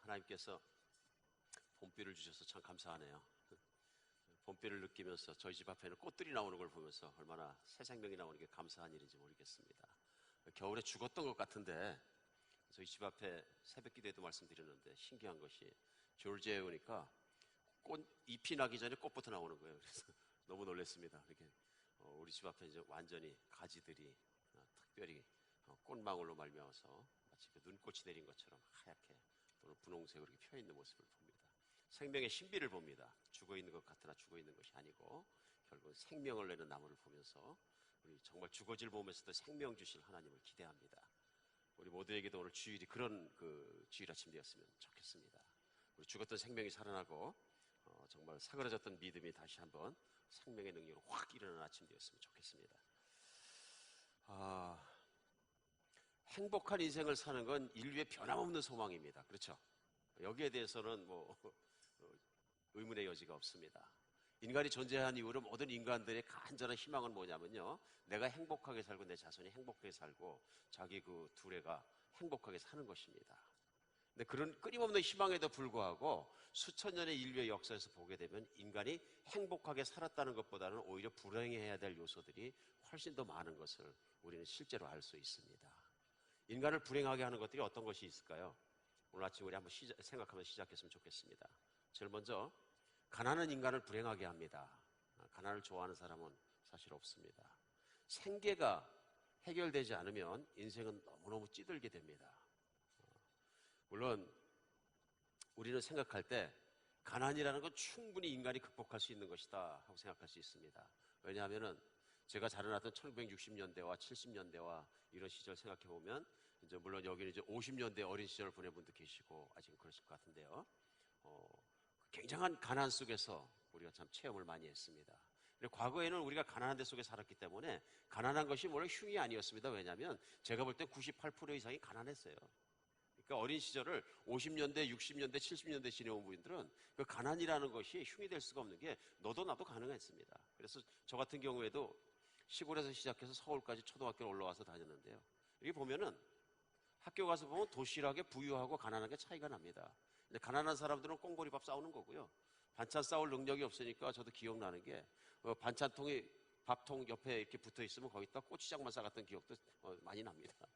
하나님께서 봄비를 주셔서 참 감사하네요. 봄비를 느끼면서 저희 집 앞에는 꽃들이 나오는 걸 보면서 얼마나 새 생명이 나오는 게 감사한 일인지 모르겠습니다. 겨울에 죽었던 것 같은데 저희 집 앞에 새벽 기도에도 말씀드렸는데 신기한 것이 조지아에 오니까 꽃 잎이 나기 전에 꽃부터 나오는 거예요. 그래서 너무 놀랐습니다. 이렇게 우리 집 앞에 이제 완전히 가지들이 특별히 꽃망울로 말미암아서 마치 그 눈꽃이 내린 것처럼 하얗게 또는 분홍색으로 이렇게 펴 있는 모습을 봅니다. 생명의 신비를 봅니다. 죽어 있는 것 같으나 죽어 있는 것이 아니고 결국 생명을 내는 나무를 보면서 우리 정말 죽어질 몸에서도 생명 주실 하나님을 기대합니다. 우리 모두에게도 오늘 주일이 그런 주일 아침 되었으면 좋겠습니다. 우리 죽었던 생명이 살아나고 정말 사그라졌던 믿음이 다시 한번 생명의 능력으로 확 일어나는 아침 되었으면 좋겠습니다. 행복한 인생을 사는 건 인류의 변함없는 소망입니다. 그렇죠? 여기에 대해서는 의문의 여지가 없습니다. 인간이 존재한 이후로 모든 인간들의 간절한 희망은 뭐냐면요, 내가 행복하게 살고 내 자손이 행복하게 살고 자기 그 두레가 행복하게 사는 것입니다. 근데 그런 끊임없는 희망에도 불구하고 수천 년의 인류의 역사에서 보게 되면 인간이 행복하게 살았다는 것보다는 오히려 불행해야 될 요소들이 훨씬 더 많은 것을 우리는 실제로 알 수 있습니다. 인간을 불행하게 하는 것들이 어떤 것이 있을까요? 오늘 아침 우리 한번 생각하면서 시작했으면 좋겠습니다. 제일 먼저 가난은 인간을 불행하게 합니다. 가난을 좋아하는 사람은 사실 없습니다. 생계가 해결되지 않으면 인생은 너무너무 찌들게 됩니다. 물론 우리는 생각할 때 가난이라는 건 충분히 인간이 극복할 수 있는 것이다 하고 생각할 수 있습니다. 왜냐하면은 제가 자라났던 1960년대와 70년대와 이런 시절 생각해 보면 이제 물론 여기는 이제 50년대 어린 시절을 보낸 분도 계시고 아직은 그러실 것 같은데요. 굉장한 가난 속에서 우리가 참 체험을 많이 했습니다. 과거에는 우리가 가난한 데 속에 살았기 때문에 가난한 것이 원래 흉이 아니었습니다. 왜냐하면 제가 볼 때 98% 이상이 가난했어요. 그러니까 어린 시절을 50년대, 60년대, 70년대 지내온 분들은 그 가난이라는 것이 흉이 될 수가 없는 게 너도 나도 가능했습니다. 그래서 저 같은 경우에도 시골에서 시작해서 서울까지 초등학교를 올라와서 다녔는데요. 여기 보면은 학교 가서 보면 도시락에 부유하고 가난하게 차이가 납니다. 근데 가난한 사람들은 꽁보리밥 싸우는 거고요. 반찬 싸울 능력이 없으니까 저도 기억나는 게 반찬통이 밥통 옆에 이렇게 붙어 있으면 거기다 고추장만 싸갔던 기억도 많이 납니다.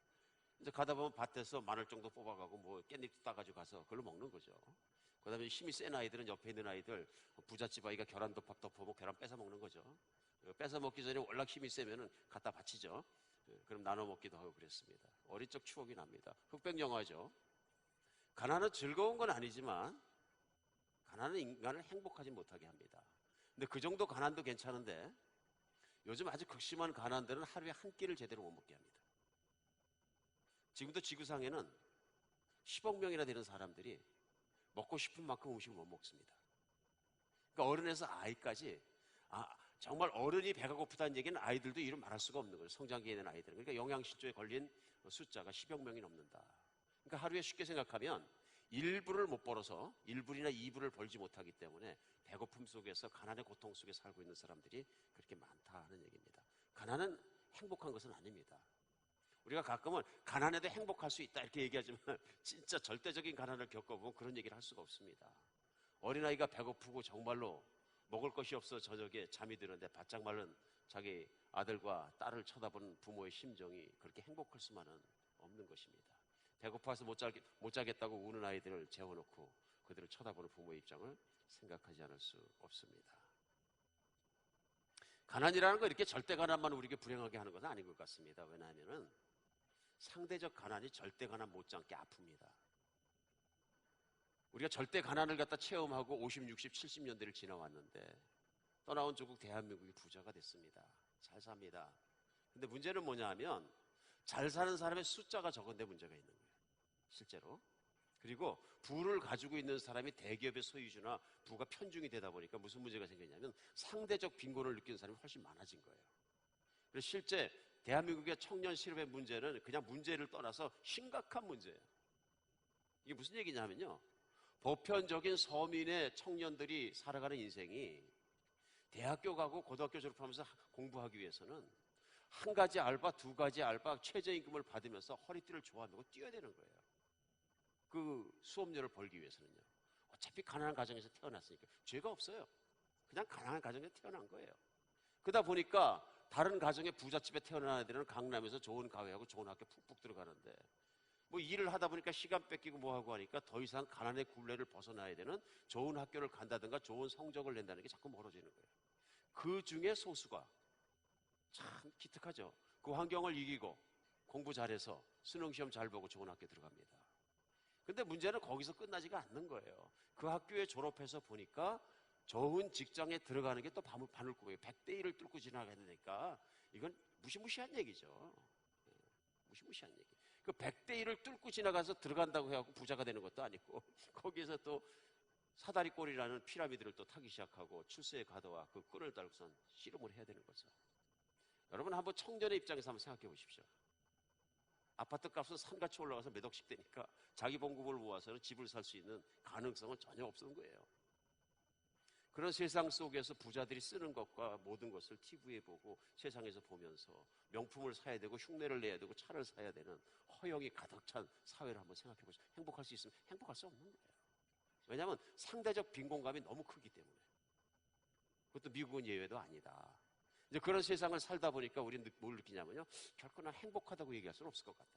이제 가다 보면 밭에서 마늘 정도 뽑아가고 깻잎 따가지고 가서 그걸로 먹는 거죠. 그 다음에 힘이 센 아이들은 옆에 있는 아이들 부잣집 아이가 계란덮밥 덮어보고 계란 뺏어 먹는 거죠. 뺏어 먹기 전에 워낙 힘이 세면은 갖다 바치죠. 그럼 나눠 먹기도 하고 그랬습니다. 어린 적 추억이 납니다. 흑백 영화죠. 가난은 즐거운 건 아니지만 가난은 인간을 행복하지 못하게 합니다. 근데 그 정도 가난도 괜찮은데 요즘 아주 극심한 가난들은 하루에 한 끼를 제대로 못 먹게 합니다. 지금도 지구상에는 10억 명이나 되는 사람들이 먹고 싶은 만큼 음식을 못 먹습니다. 그러니까 어른에서 아이까지 정말 어른이 배가 고프다는 얘기는 아이들도 이루 말할 수가 없는 거예요. 성장기에 있는 아이들은. 그러니까 영양실조에 걸린 숫자가 10억 명이 넘는다. 그러니까 하루에 쉽게 생각하면 1불을 못 벌어서 1불이나 2불을 벌지 못하기 때문에 배고픔 속에서 가난의 고통 속에 살고 있는 사람들이 그렇게 많다 하는 얘기입니다. 가난은 행복한 것은 아닙니다. 우리가 가끔은 가난해도 행복할 수 있다 이렇게 얘기하지만 진짜 절대적인 가난을 겪어보면 그런 얘기를 할 수가 없습니다. 어린아이가 배고프고 정말로 먹을 것이 없어 저녁에 잠이 드는데 바짝 마른 자기 아들과 딸을 쳐다보는 부모의 심정이 그렇게 행복할 수만은 없는 것입니다. 배고파서 못 자겠다고 우는 아이들을 재워놓고 그들을 쳐다보는 부모의 입장을 생각하지 않을 수 없습니다. 가난이라는 건 이렇게 절대 가난만 우리에게 불행하게 하는 것은 아닌 것 같습니다. 왜냐하면 상대적 가난이 절대 가난 못지않게 아픕니다. 우리가 절대 가난을 갖다 체험하고 50, 60, 70년대를 지나왔는데 떠나온 조국 대한민국이 부자가 됐습니다. 잘 삽니다. 근데 문제는 뭐냐 하면 잘 사는 사람의 숫자가 적은데 문제가 있는 거예요. 실제로. 그리고 부를 가지고 있는 사람이 대기업의 소유주나 부가 편중이 되다 보니까 무슨 문제가 생겼냐면 상대적 빈곤을 느끼는 사람이 훨씬 많아진 거예요. 그래서 실제 대한민국의 청년 실업의 문제는 그냥 문제를 떠나서 심각한 문제예요. 이게 무슨 얘기냐면요. 보편적인 서민의 청년들이 살아가는 인생이 대학교 가고 고등학교 졸업하면서 공부하기 위해서는 한 가지 알바, 두 가지 알바, 최저임금을 받으면서 허리띠를 조아매고 뛰어야 되는 거예요. 그 수업료를 벌기 위해서는요. 어차피 가난한 가정에서 태어났으니까 죄가 없어요. 그냥 가난한 가정에서 태어난 거예요. 그러다 보니까 다른 가정의 부잣집에 태어난 애들은 강남에서 좋은 가회하고 좋은 학교 푹푹 들어가는데 뭐 일을 하다 보니까 시간 뺏기고 뭐하고 하니까 더 이상 가난의 굴레를 벗어나야 되는 좋은 학교를 간다든가 좋은 성적을 낸다는 게 자꾸 멀어지는 거예요. 그 중에 소수가 참 기특하죠. 그 환경을 이기고 공부 잘해서 수능시험 잘 보고 좋은 학교 들어갑니다. 근데 문제는 거기서 끝나지가 않는 거예요. 그 학교에 졸업해서 보니까 좋은 직장에 들어가는 게 또 바늘구멍이에요. 100대 1을 뚫고 지나가야 되니까 이건 무시무시한 얘기죠. 무시무시한 얘기. 그 100대 1을 뚫고 지나가서 들어간다고 해갖고 부자가 되는 것도 아니고 거기에서 또 사다리꼴이라는 피라미드를 또 타기 시작하고 출세의 가도와 그 끈을 달고선 씨름을 해야 되는 거죠. 여러분 한번 청년의 입장에서 한번 생각해 보십시오. 아파트 값은 산같이 올라가서 몇 억씩 되니까 자기 봉급을 모아서는 집을 살 수 있는 가능성은 전혀 없는 거예요. 그런 세상 속에서 부자들이 쓰는 것과 모든 것을 TV에 보고 세상에서 보면서 명품을 사야 되고 흉내를 내야 되고 차를 사야 되는 허영이 가득 찬 사회를 한번 생각해 보시죠. 행복할 수 있으면 행복할 수 없는 거예요. 왜냐하면 상대적 빈곤감이 너무 크기 때문에. 그것도 미국은 예외도 아니다. 이제 그런 세상을 살다 보니까 우리는 뭘 느끼냐면요. 결코 난 행복하다고 얘기할 수는 없을 것 같다.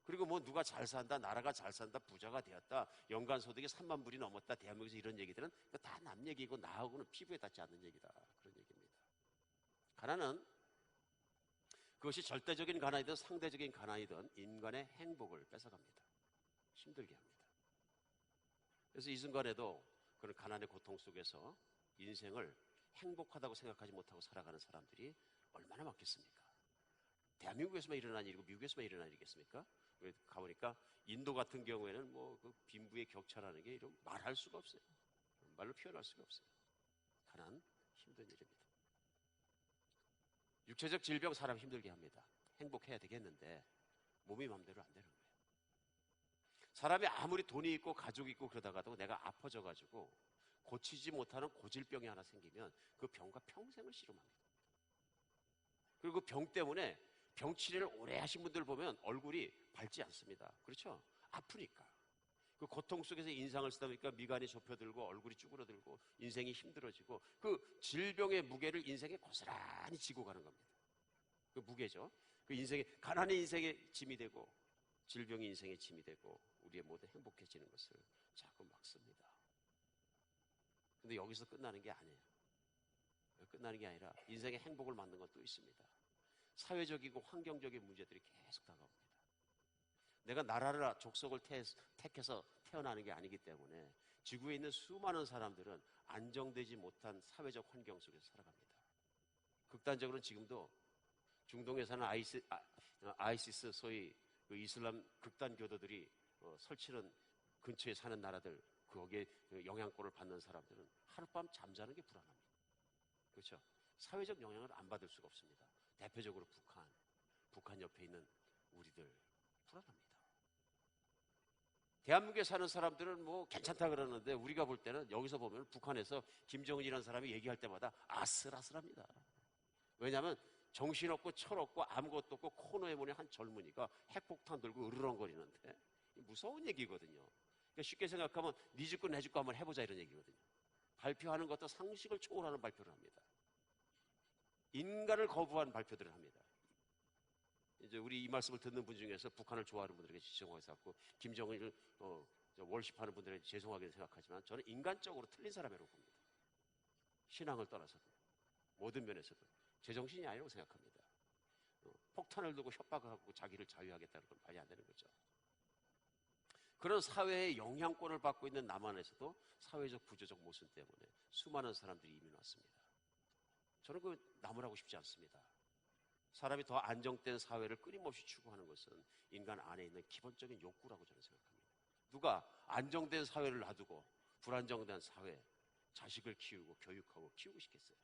그리고 뭐 누가 잘 산다, 나라가 잘 산다, 부자가 되었다, 연간 소득이 3만 불이 넘었다, 대한민국에서 이런 얘기들은 다 남 얘기고 나하고는 피부에 닿지 않는 얘기다. 그런 얘기입니다. 가난은 그것이 절대적인 가난이든 상대적인 가난이든 인간의 행복을 뺏어갑니다. 힘들게 합니다. 그래서 이 순간에도 그런 가난의 고통 속에서 인생을 행복하다고 생각하지 못하고 살아가는 사람들이 얼마나 많겠습니까? 대한민국에서만 일어난 일이고 미국에서만 일어난 일이겠습니까? 가보니까 인도 같은 경우에는 뭐 그 빈부의 격차라는 게 이런 말할 수가 없어요. 말로 표현할 수가 없어요. 가난 힘든 일입니다. 육체적 질병 사람 힘들게 합니다. 행복해야 되겠는데 몸이 마음대로 안 되는 거예요. 사람이 아무리 돈이 있고 가족이 있고 그러다가도 내가 아파져가지고 고치지 못하는 고질병이 하나 생기면 그 병과 평생을 씨름합니다. 그리고 그 병 때문에 병 치료를 오래 하신 분들 보면 얼굴이 밝지 않습니다. 그렇죠? 아프니까. 그 고통 속에서 인상을 쓰다 보니까 미간이 좁혀들고 얼굴이 쭈그러들고 인생이 힘들어지고 그 질병의 무게를 인생에 고스란히 지고 가는 겁니다. 그 무게죠. 그 인생의, 가난이 인생의 짐이 되고 질병이 인생의 짐이 되고 우리의 모든 행복해지는 것을 자꾸 막습니다. 근데 여기서 끝나는 게 아니에요. 끝나는 게 아니라 인생의 행복을 만든 것도 있습니다. 사회적이고 환경적인 문제들이 계속 다가옵니다. 내가 나라를 족속을 택해서 태어나는 게 아니기 때문에 지구에 있는 수많은 사람들은 안정되지 못한 사회적 환경 속에서 살아갑니다. 극단적으로는 지금도 중동에 사는 아이시스 소위 그 이슬람 극단 교도들이 설치는 근처에 사는 나라들 거기에 영향권을 받는 사람들은 하룻밤 잠자는 게 불안합니다. 그렇죠? 사회적 영향을 안 받을 수가 없습니다. 대표적으로 북한 옆에 있는 우리들 불안합니다. 대한민국에 사는 사람들은 뭐 괜찮다 그러는데 우리가 볼 때는 여기서 보면 북한에서 김정은이라는 사람이 얘기할 때마다 아슬아슬합니다. 왜냐하면 정신없고 철없고 아무것도 없고 코너에 보니 한 젊은이가 핵폭탄 들고 으르렁거리는데 무서운 얘기거든요. 그러니까 쉽게 생각하면 네 짓고 내 짓고 한번 해보자 이런 얘기거든요. 발표하는 것도 상식을 초월하는 발표를 합니다. 인간을 거부한 발표들을 합니다. 이제 우리 이 말씀을 듣는 분 중에서 북한을 좋아하는 분들에게 죄송하게 생각하고 김정은을 월십하는 분들에게 죄송하게 생각하지만 저는 인간적으로 틀린 사람이라고 봅니다. 신앙을 떠나서도 모든 면에서도 제정신이 아니라고 생각합니다. 폭탄을 두고 협박을 하고 자기를 자유하겠다는 건 말이 안 되는 거죠. 그런 사회의 영향권을 받고 있는 남한에서도 사회적 구조적 모순 때문에 수많은 사람들이 이민 왔습니다. 저는 그 나무라고 싶지 않습니다. 사람이 더 안정된 사회를 끊임없이 추구하는 것은 인간 안에 있는 기본적인 욕구라고 저는 생각합니다. 누가 안정된 사회를 놔두고 불안정된 사회, 자식을 키우고 교육하고 키우고 싶겠어요.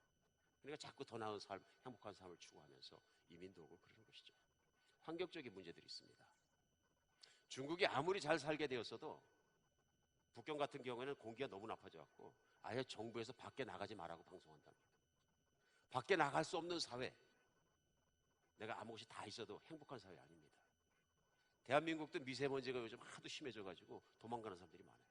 그러니까 자꾸 더 나은 삶, 행복한 삶을 추구하면서 이민도 오고 그러는 것이죠. 환경적인 문제들이 있습니다. 중국이 아무리 잘 살게 되었어도 북경 같은 경우에는 공기가 너무 나빠져갖고 아예 정부에서 밖에 나가지 말라고 방송한답니다. 밖에 나갈 수 없는 사회, 내가 아무것이 다 있어도 행복한 사회 아닙니다. 대한민국도 미세먼지가 요즘 하도 심해져가지고 도망가는 사람들이 많아요.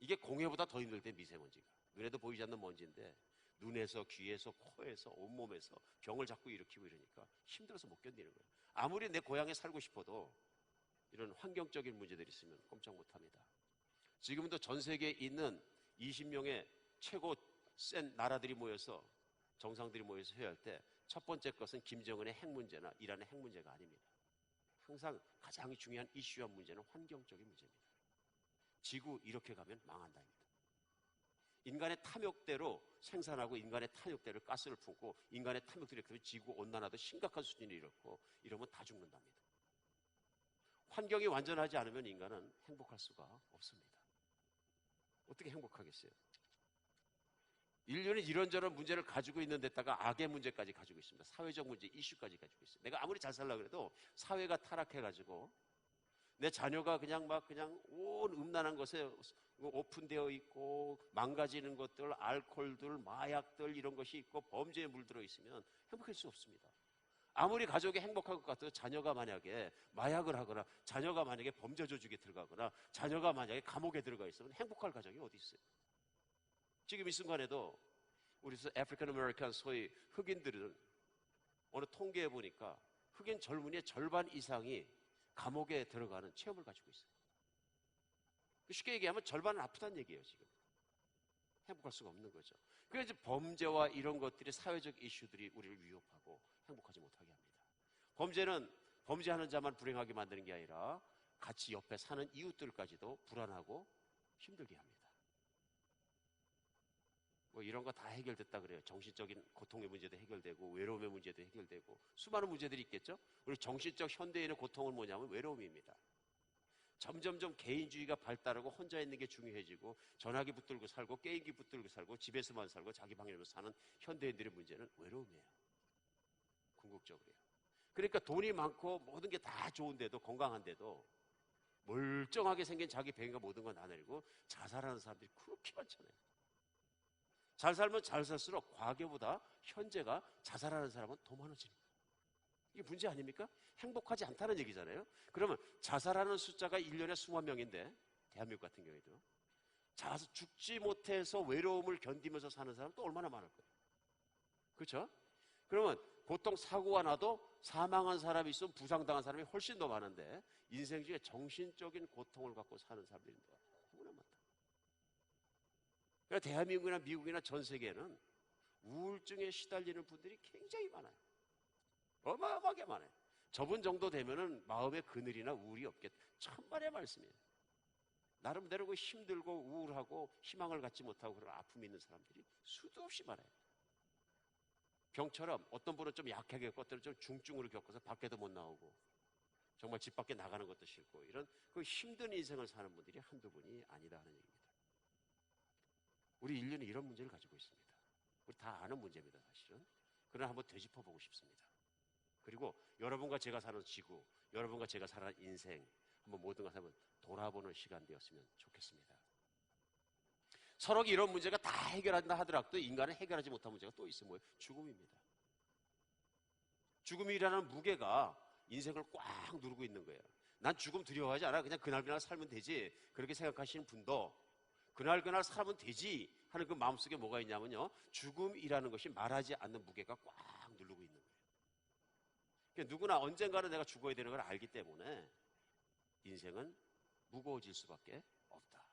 이게 공해보다 더 힘들대, 미세먼지가. 눈에도 보이지 않는 먼지인데 눈에서, 귀에서, 코에서, 온몸에서 병을 자꾸 일으키고 이러니까 힘들어서 못 견디는 거예요. 아무리 내 고향에 살고 싶어도 이런 환경적인 문제들이 있으면 꼼짝 못합니다. 지금도 전 세계에 있는 20명의 최고 센 나라들이 모여서, 정상들이 모여서 회의할 때 첫 번째 것은 김정은의 핵 문제나 이란의 핵 문제가 아닙니다. 항상 가장 중요한 이슈와 문제는 환경적인 문제입니다. 지구 이렇게 가면 망한다입니다. 인간의 탐욕대로 생산하고 인간의 탐욕대로 가스를 품고 인간의 탐욕대로 이렇게 지구 온난화도 심각한 수준이 이렇고 이러면 다 죽는답니다. 환경이 완전하지 않으면 인간은 행복할 수가 없습니다. 어떻게 행복하겠어요? 인류는 이런저런 문제를 가지고 있는 데다가 악의 문제까지 가지고 있습니다. 사회적 문제, 이슈까지 가지고 있어요. 내가 아무리 잘 살려고 해도 사회가 타락해가지고 내 자녀가 그냥 온 음란한 것에 오픈되어 있고 망가지는 것들, 알코올들, 마약들 이런 것이 있고 범죄에 물들어 있으면 행복할 수 없습니다. 아무리 가족이 행복할 것 같아도 자녀가 만약에 마약을 하거나 자녀가 만약에 범죄 조직에 들어가거나 자녀가 만약에 감옥에 들어가 있으면 행복할 가정이 어디 있어요? 지금 이 순간에도 우리 아프리칸 아메리칸 소위 흑인들은 어느 통계에 보니까 흑인 젊은이의 절반 이상이 감옥에 들어가는 체험을 가지고 있어요. 쉽게 얘기하면 절반은 아프다는 얘기예요, 지금. 행복할 수가 없는 거죠. 그래서 이제 범죄와 이런 것들이 사회적 이슈들이 우리를 위협하고 행복하지 못하게 합니다. 범죄는 범죄하는 자만 불행하게 만드는 게 아니라 같이 옆에 사는 이웃들까지도 불안하고 힘들게 합니다. 뭐 이런 거 다 해결됐다 그래요. 정신적인 고통의 문제도 해결되고 외로움의 문제도 해결되고 수많은 문제들이 있겠죠. 우리 정신적 현대인의 고통은 뭐냐면 외로움입니다. 점점점 개인주의가 발달하고 혼자 있는 게 중요해지고 전화기 붙들고 살고 게임기 붙들고 살고 집에서만 살고 자기 방에서 사는 현대인들의 문제는 외로움이에요. 궁극적으로요. 그러니까 돈이 많고 모든 게 다 좋은데도, 건강한데도 멀쩡하게 생긴 자기 배경과 모든 건 다 내리고 자살하는 사람들이 그렇게 많잖아요. 잘 살면 잘 살수록 과거보다 현재가 자살하는 사람은 더 많아지는 거예요. 이게 문제 아닙니까? 행복하지 않다는 얘기잖아요. 그러면 자살하는 숫자가 1년에 수만 명인데 대한민국 같은 경우에도 죽지 못해서 외로움을 견디면서 사는 사람은 또 얼마나 많을 거예요. 그렇죠? 그러면 보통 사고가 나도 사망한 사람이 있으면 부상당한 사람이 훨씬 더 많은데 인생 중에 정신적인 고통을 갖고 사는 사람들이 너무나 많다. 그러니까 대한민국이나 미국이나 전 세계에는 우울증에 시달리는 분들이 굉장히 많아요. 어마어마하게 많아요. 저분 정도 되면은 마음의 그늘이나 우울이 없겠다. 천만의 말씀이에요. 나름대로 힘들고 우울하고 희망을 갖지 못하고 그런 아픔이 있는 사람들이 수도 없이 많아요. 병처럼 어떤 분은 좀 약하게 겪고 어떤 좀 중증으로 겪어서 밖에도 못 나오고 정말 집 밖에 나가는 것도 싫고 이런 그 힘든 인생을 사는 분들이 한두 분이 아니다 하는 얘기입니다. 우리 인류는 이런 문제를 가지고 있습니다. 우리 다 아는 문제입니다, 사실은. 그러나 한번 되짚어보고 싶습니다. 그리고 여러분과 제가 사는 지구, 여러분과 제가 사는 인생 한번 모든 것을 한번 돌아보는 시간 되었으면 좋겠습니다. 서로 이런 문제가 다 해결한다 하더라도 인간은 해결하지 못한 문제가 또 있어요. 뭐예요? 죽음입니다. 죽음이라는 무게가 인생을 꽉 누르고 있는 거예요. 난 죽음 두려워하지 않아. 그냥 그날그날 살면 되지. 그렇게 생각하시는 분도 그날그날 살면 되지 하는 그 마음속에 뭐가 있냐면요. 죽음이라는 것이 말하지 않는 무게가 꽉 누르고 있는 거예요. 그러니까 누구나 언젠가는 내가 죽어야 되는 걸 알기 때문에 인생은 무거워질 수밖에 없다.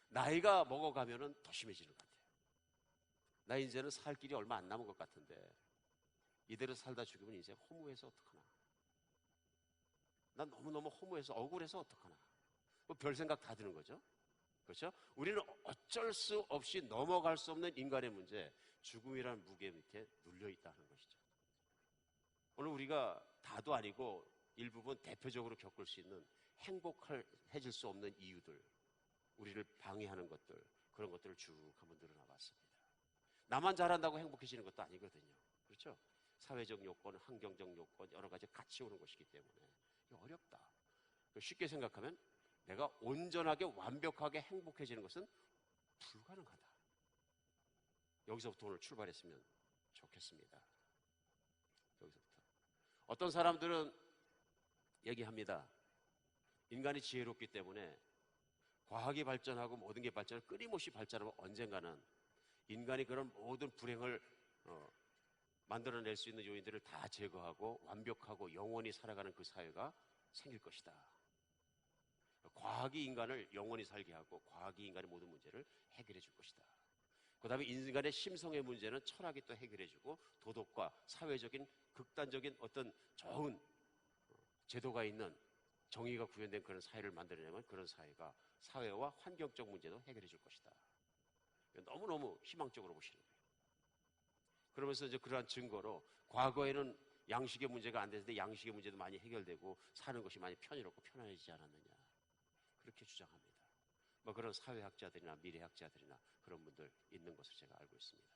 나이가 먹어가면은 더 심해지는 것 같아요. 나 이제는 살 길이 얼마 안 남은 것 같은데 이대로 살다 죽으면 인생 허무해서 어떡하나. 난 너무너무 허무해서 억울해서 어떡하나. 뭐 별 생각 다 드는 거죠. 그렇죠? 우리는 어쩔 수 없이 넘어갈 수 없는 인간의 문제, 죽음이라는 무게 밑에 눌려 있다는 것이죠. 오늘 우리가 다도 아니고 일부분 대표적으로 겪을 수 있는 행복해질 수 없는 이유들, 우리를 방해하는 것들, 그런 것들을 쭉 한번 늘어나 봤습니다. 나만 잘한다고 행복해지는 것도 아니거든요. 그렇죠? 사회적 요건, 환경적 요건, 여러 가지 같이 오는 것이기 때문에 어렵다. 쉽게 생각하면 내가 온전하게 완벽하게 행복해지는 것은 불가능하다. 여기서부터 오늘 출발했으면 좋겠습니다. 여기서부터. 어떤 사람들은 얘기합니다. 인간이 지혜롭기 때문에 과학이 발전하고 모든 게 발전을 끊임없이 발전하면 언젠가는 인간이 그런 모든 불행을 만들어낼 수 있는 요인들을 다 제거하고 완벽하고 영원히 살아가는 그 사회가 생길 것이다. 과학이 인간을 영원히 살게 하고 과학이 인간의 모든 문제를 해결해 줄 것이다. 그 다음에 인간의 심성의 문제는 철학이 또 해결해 주고 도덕과 사회적인 극단적인 어떤 좋은 제도가 있는 정의가 구현된 그런 사회를 만들어내면 그런 사회가 사회와 환경적 문제도 해결해 줄 것이다. 너무너무 희망적으로 보시는 거예요. 그러면서 이제 그러한 증거로 과거에는 양식의 문제가 안 됐는데 양식의 문제도 많이 해결되고 사는 것이 많이 편의롭고 편안해지지 않았느냐. 그렇게 주장합니다. 뭐 그런 사회학자들이나 미래학자들이나 그런 분들 있는 것을 제가 알고 있습니다.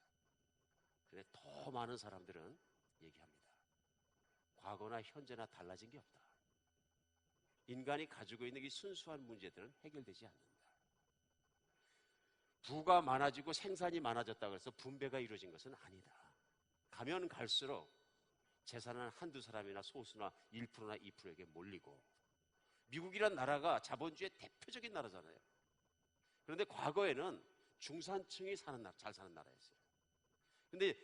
그런데 더 많은 사람들은 얘기합니다. 과거나 현재나 달라진 게 없다. 인간이 가지고 있는 이 순수한 문제들은 해결되지 않는다. 부가 많아지고 생산이 많아졌다고 해서 분배가 이루어진 것은 아니다. 가면 갈수록 재산은 한두 사람이나 소수나 1%나 2%에게 몰리고 미국이란 나라가 자본주의의 대표적인 나라잖아요. 그런데 과거에는 중산층이 잘 사는 나라였어요. 그런데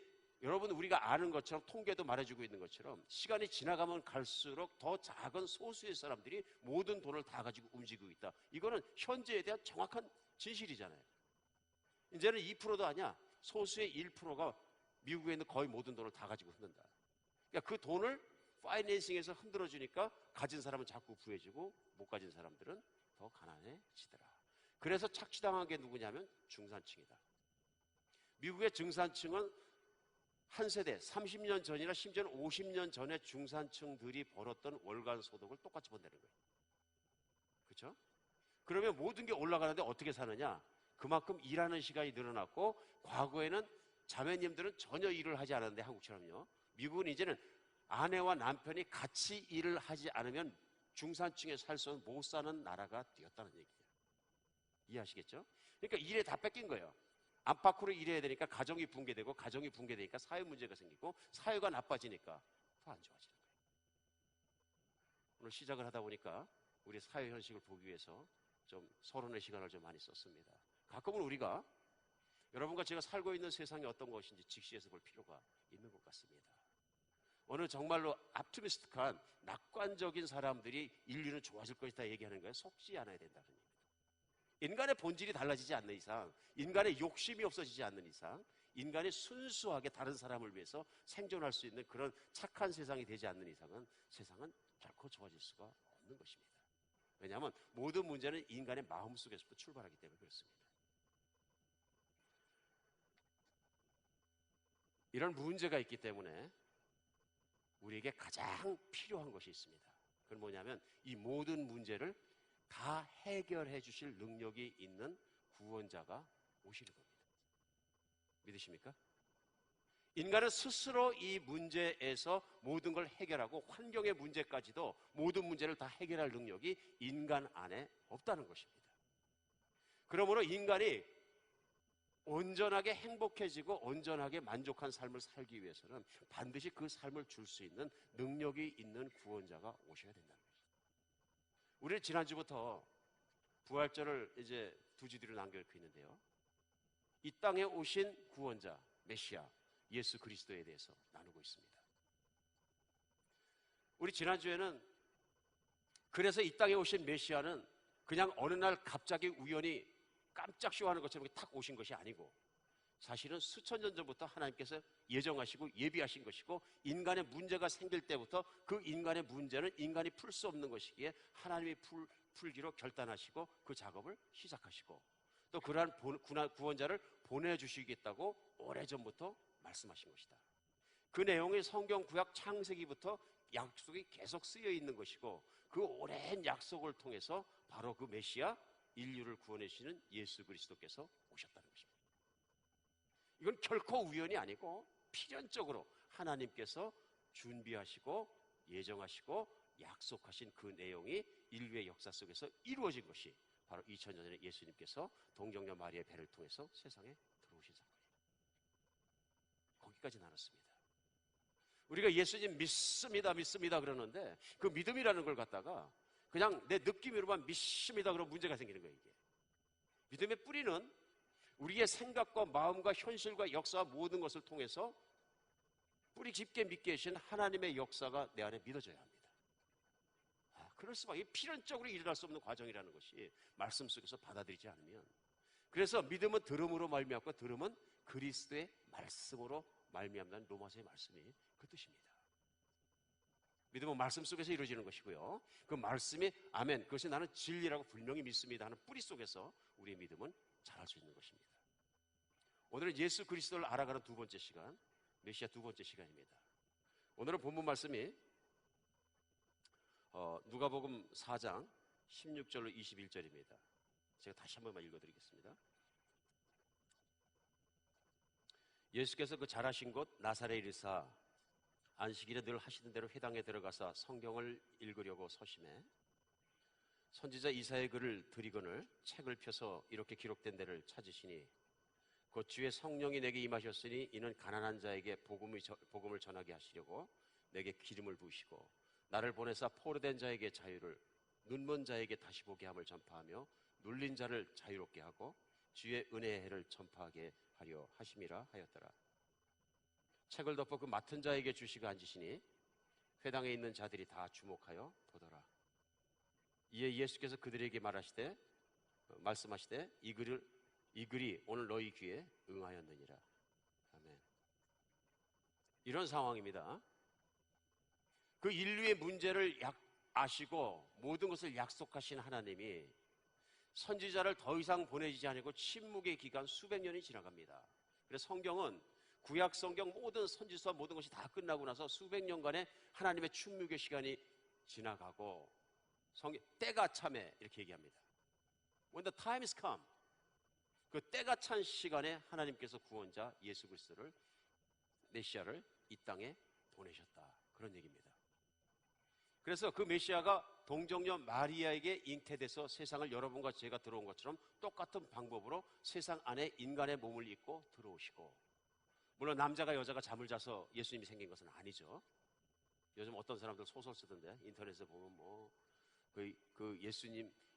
여러분 우리가 아는 것처럼 통계도 말해주고 있는 것처럼 시간이 지나가면 갈수록 더 작은 소수의 사람들이 모든 돈을 다 가지고 움직이고 있다. 이거는 현재에 대한 정확한 진실이잖아요. 이제는 2%도 아니야. 소수의 1%가 미국에 있는 거의 모든 돈을 다 가지고 흔든다. 그러니까 그 돈을 파이낸싱에서 흔들어주니까 가진 사람은 자꾸 부해지고 못 가진 사람들은 더 가난해지더라. 그래서 착취당한 게 누구냐면 중산층이다. 미국의 중산층은 한 세대 30년 전이나 심지어는 50년 전에 중산층들이 벌었던 월간 소득을 똑같이 번다는 거예요. 그렇죠? 그러면 모든 게 올라가는데 어떻게 사느냐? 그만큼 일하는 시간이 늘어났고 과거에는 자매님들은 전혀 일을 하지 않았는데 한국처럼요. 미국은 이제는 아내와 남편이 같이 일을 하지 않으면 중산층에 살수록 못 사는 나라가 되었다는 얘기예요. 이해하시겠죠? 그러니까 일에 다 뺏긴 거예요. 안팎으로 일해야 되니까 가정이 붕괴되고 가정이 붕괴되니까 사회 문제가 생기고 사회가 나빠지니까 더 안 좋아지는 거예요. 오늘 시작을 하다 보니까 우리 사회 현실을 보기 위해서 좀 서론의 시간을 좀 많이 썼습니다. 가끔은 우리가 여러분과 제가 살고 있는 세상이 어떤 것인지 직시해서 볼 필요가 있는 것 같습니다. 어느 정말로 optimistic한 낙관적인 사람들이 인류는 좋아질 것이다 얘기하는 거에 속지 않아야 된다는 얘기입니다. 인간의 본질이 달라지지 않는 이상, 인간의 욕심이 없어지지 않는 이상, 인간이 순수하게 다른 사람을 위해서 생존할 수 있는 그런 착한 세상이 되지 않는 이상은 세상은 결코 좋아질 수가 없는 것입니다. 왜냐하면 모든 문제는 인간의 마음속에서부터 출발하기 때문에 그렇습니다. 이런 문제가 있기 때문에 우리에게 가장 필요한 것이 있습니다. 그건 뭐냐면 이 모든 문제를 다 해결해 주실 능력이 있는 구원자가 오시는 겁니다. 믿으십니까? 인간은 스스로 이 문제에서 모든 걸 해결하고 환경의 문제까지도 모든 문제를 다 해결할 능력이 인간 안에 없다는 것입니다. 그러므로 인간이 온전하게 행복해지고 온전하게 만족한 삶을 살기 위해서는 반드시 그 삶을 줄 수 있는 능력이 있는 구원자가 오셔야 된다는 거죠. 우리는 지난주부터 부활절을 이제 두 주뒤로 남겨놓고 있는데요. 이 땅에 오신 구원자, 메시아, 예수 그리스도에 대해서 나누고 있습니다. 우리 지난주에는 그래서 이 땅에 오신 메시아는 그냥 어느 날 갑자기 우연히 깜짝 쇼하는 것처럼 탁 오신 것이 아니고 사실은 수천 년 전부터 하나님께서 예정하시고 예비하신 것이고 인간의 문제가 생길 때부터 그 인간의 문제는 인간이 풀 수 없는 것이기에 하나님이 풀기로 결단하시고 그 작업을 시작하시고 또 그러한 구원자를 보내주시겠다고 오래전부터 말씀하신 것이다. 그 내용이 성경 구약 창세기부터 약속이 계속 쓰여 있는 것이고 그 오랜 약속을 통해서 바로 그 메시아 인류를 구원해 주시는 예수 그리스도께서 오셨다는 것입니다. 이건 결코 우연이 아니고 필연적으로 하나님께서 준비하시고 예정하시고 약속하신 그 내용이 인류의 역사 속에서 이루어진 것이 바로 2000년 전에 예수님께서 동정녀 마리아의 배를 통해서 세상에 들어오신 사건이에요. 거기까지 나눴습니다. 우리가 예수님 믿습니다, 믿습니다 그러는데 그 믿음이라는 걸 갖다가 그냥 내 느낌으로만 믿습니다 그러면 문제가 생기는 거예요, 이게. 믿음의 뿌리는 우리의 생각과 마음과 현실과 역사 모든 것을 통해서 뿌리 깊게 믿게 하신 하나님의 역사가 내 안에 믿어져야 합니다. 그럴 수밖에, 필연적으로 일어날 수 없는 과정이라는 것이 말씀 속에서 받아들이지 않으면, 그래서 믿음은 들음으로 말미암고 들음은 그리스도의 말씀으로 말미암다는 로마서의 말씀이 그 뜻입니다. 믿음은 말씀 속에서 이루어지는 것이고요, 그 말씀이 아멘, 그것이 나는 진리라고 분명히 믿습니다 하는 뿌리 속에서 우리의 믿음은 자랄 수 있는 것입니다. 오늘은 예수 그리스도를 알아가는 두 번째 시간, 메시아 두 번째 시간입니다. 오늘은 본문 말씀이 누가복음 4장 16절로 21절입니다. 제가 다시 한 번만 읽어드리겠습니다. 예수께서 그 자라신 곳 나사렛에 이르사 안식일에 늘 하시던 대로 회당에 들어가서 성경을 읽으려고 서심해 선지자 이사야의 글을 들이거늘 책을 펴서 이렇게 기록된 데를 찾으시니 곧 주의 성령이 내게 임하셨으니 이는 가난한 자에게 복음을 전하게 하시려고 내게 기름을 부으시고 나를 보내사 포로된 자에게 자유를, 눈먼 자에게 다시 보게 함을 전파하며 눌린 자를 자유롭게 하고 주의 은혜의 해를 전파하게 하려 하심이라 하였더라. 책을 덮어 그 맡은 자에게 주시고 앉으시니 회당에 있는 자들이 다 주목하여 보더라. 이에 예수께서 그들에게 말씀하시되 이 글이 오늘 너희 귀에 응하였느니라. 아멘. 이런 상황입니다. 그 인류의 문제를 아시고 모든 것을 약속하신 하나님이 선지자를 더 이상 보내지 않고 침묵의 기간 수백 년이 지나갑니다. 그래서 성경은 구약 성경 모든 선지서 모든 것이 다 끝나고 나서 수백 년간의 하나님의 침묵의 시간이 지나가고 때가 참에 이렇게 얘기합니다. When the time is come, 그 때가 찬 시간에 하나님께서 구원자 예수 그리스도를, 메시아를 이 땅에 보내셨다, 그런 얘기입니다. 그래서 그 메시아가 동정녀 마리아에게 잉태돼서 세상을 여러분과 제가 들어온 것처럼 똑같은 방법으로 세상 안에 인간의 몸을 입고 들어오시고, 물론 남자가 여자가 잠을 자서 예수님이 생긴 것은 아니죠. 요즘 어떤 사람들 소설 쓰던데 인터넷에 보면 그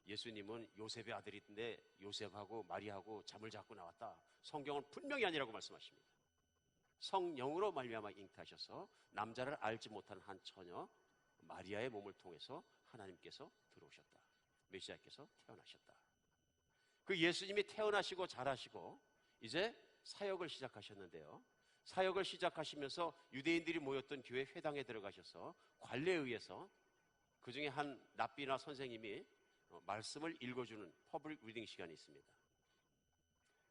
예수님은 요셉의 아들인데 요셉하고 마리아하고 잠을 자고 나왔다. 성경은 분명히 아니라고 말씀하십니다. 성령으로 말미암아 잉태하셔서 남자를 알지 못하는 한 처녀 마리아의 몸을 통해서 하나님께서 들어오셨다. 메시아께서 태어나셨다. 그 예수님이 태어나시고 자라시고 이제 사역을 시작하셨는데요, 사역을 시작하시면서 유대인들이 모였던 교회 회당에 들어가셔서 관례에 의해서 그 중에 한 랍비나 선생님이 말씀을 읽어주는 퍼블릭 리딩 시간이 있습니다.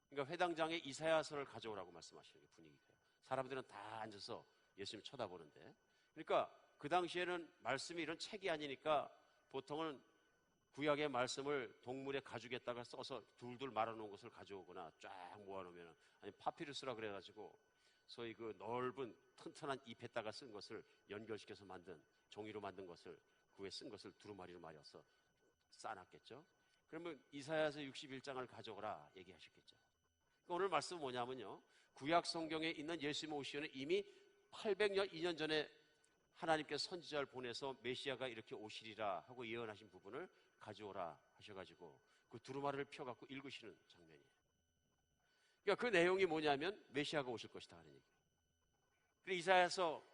그러니까 회당장에 이사야서를 가져오라고 말씀하시는 게 분위기예요. 사람들은 다 앉아서 예수님 쳐다보는데, 그러니까 그 당시에는 말씀이 이런 책이 아니니까 보통은 구약의 말씀을 동물의 가죽에다가 써서 둘둘 말아놓은 것을 가져오거나 쫙 모아놓으면, 아니 파피루스라 그래가지고 소위 그 넓은 튼튼한 잎에다가 쓴 것을 연결시켜서 만든 종이로 만든 것을 그 위에 쓴 것을 두루마리로 말아서 쌓아놨겠죠. 그러면 이사야서 61장을 가져오라 얘기하셨겠죠. 그러니까 오늘 말씀은 뭐냐면요, 구약 성경에 있는 예수님 오시는 이미 800년 2년 전에 하나님께서 선지자를 보내서 메시아가 이렇게 오시리라 하고 예언하신 부분을 가져오라 하셔가지고 그 두루마리를 펴갖고 읽으시는 장면이에요. 그러니까 그 내용이 뭐냐면 메시아가 오실 것이다 하는 얘기예요. 그래서 이사야서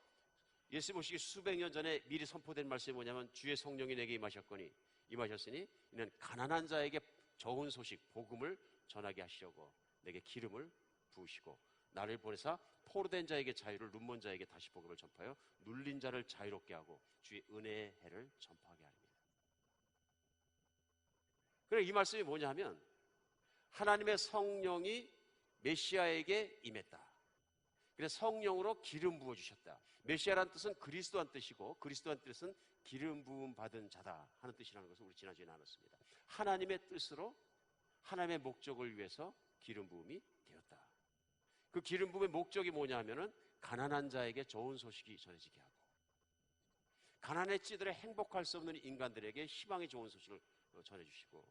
예수 오시기 수백 년 전에 미리 선포된 말씀이 뭐냐면 주의 성령이 내게 임하셨으니 이는 가난한 자에게 좋은 소식 복음을 전하게 하시려고 내게 기름을 부으시고 나를 보내사 포로된 자에게 자유를, 눈먼 자에게 다시 복음을 전파하여 눌린 자를 자유롭게 하고 주의 은혜의 해를 전파하게 하립니다. 그래, 이 말씀이 뭐냐면 하나님의 성령이 메시아에게 임했다. 그래서 성령으로 기름 부어주셨다. 메시아란 뜻은 그리스도란 뜻이고 그리스도란 뜻은 기름 부음 받은 자다 하는 뜻이라는 것을 우리 지난주에 나눴습니다. 하나님의 뜻으로 하나님의 목적을 위해서 기름 부음이 되었다. 그 기름 부음의 목적이 뭐냐면은 가난한 자에게 좋은 소식이 전해지게 하고 가난에 찌들어 행복할 수 없는 인간들에게 희망의 좋은 소식을 전해주시고,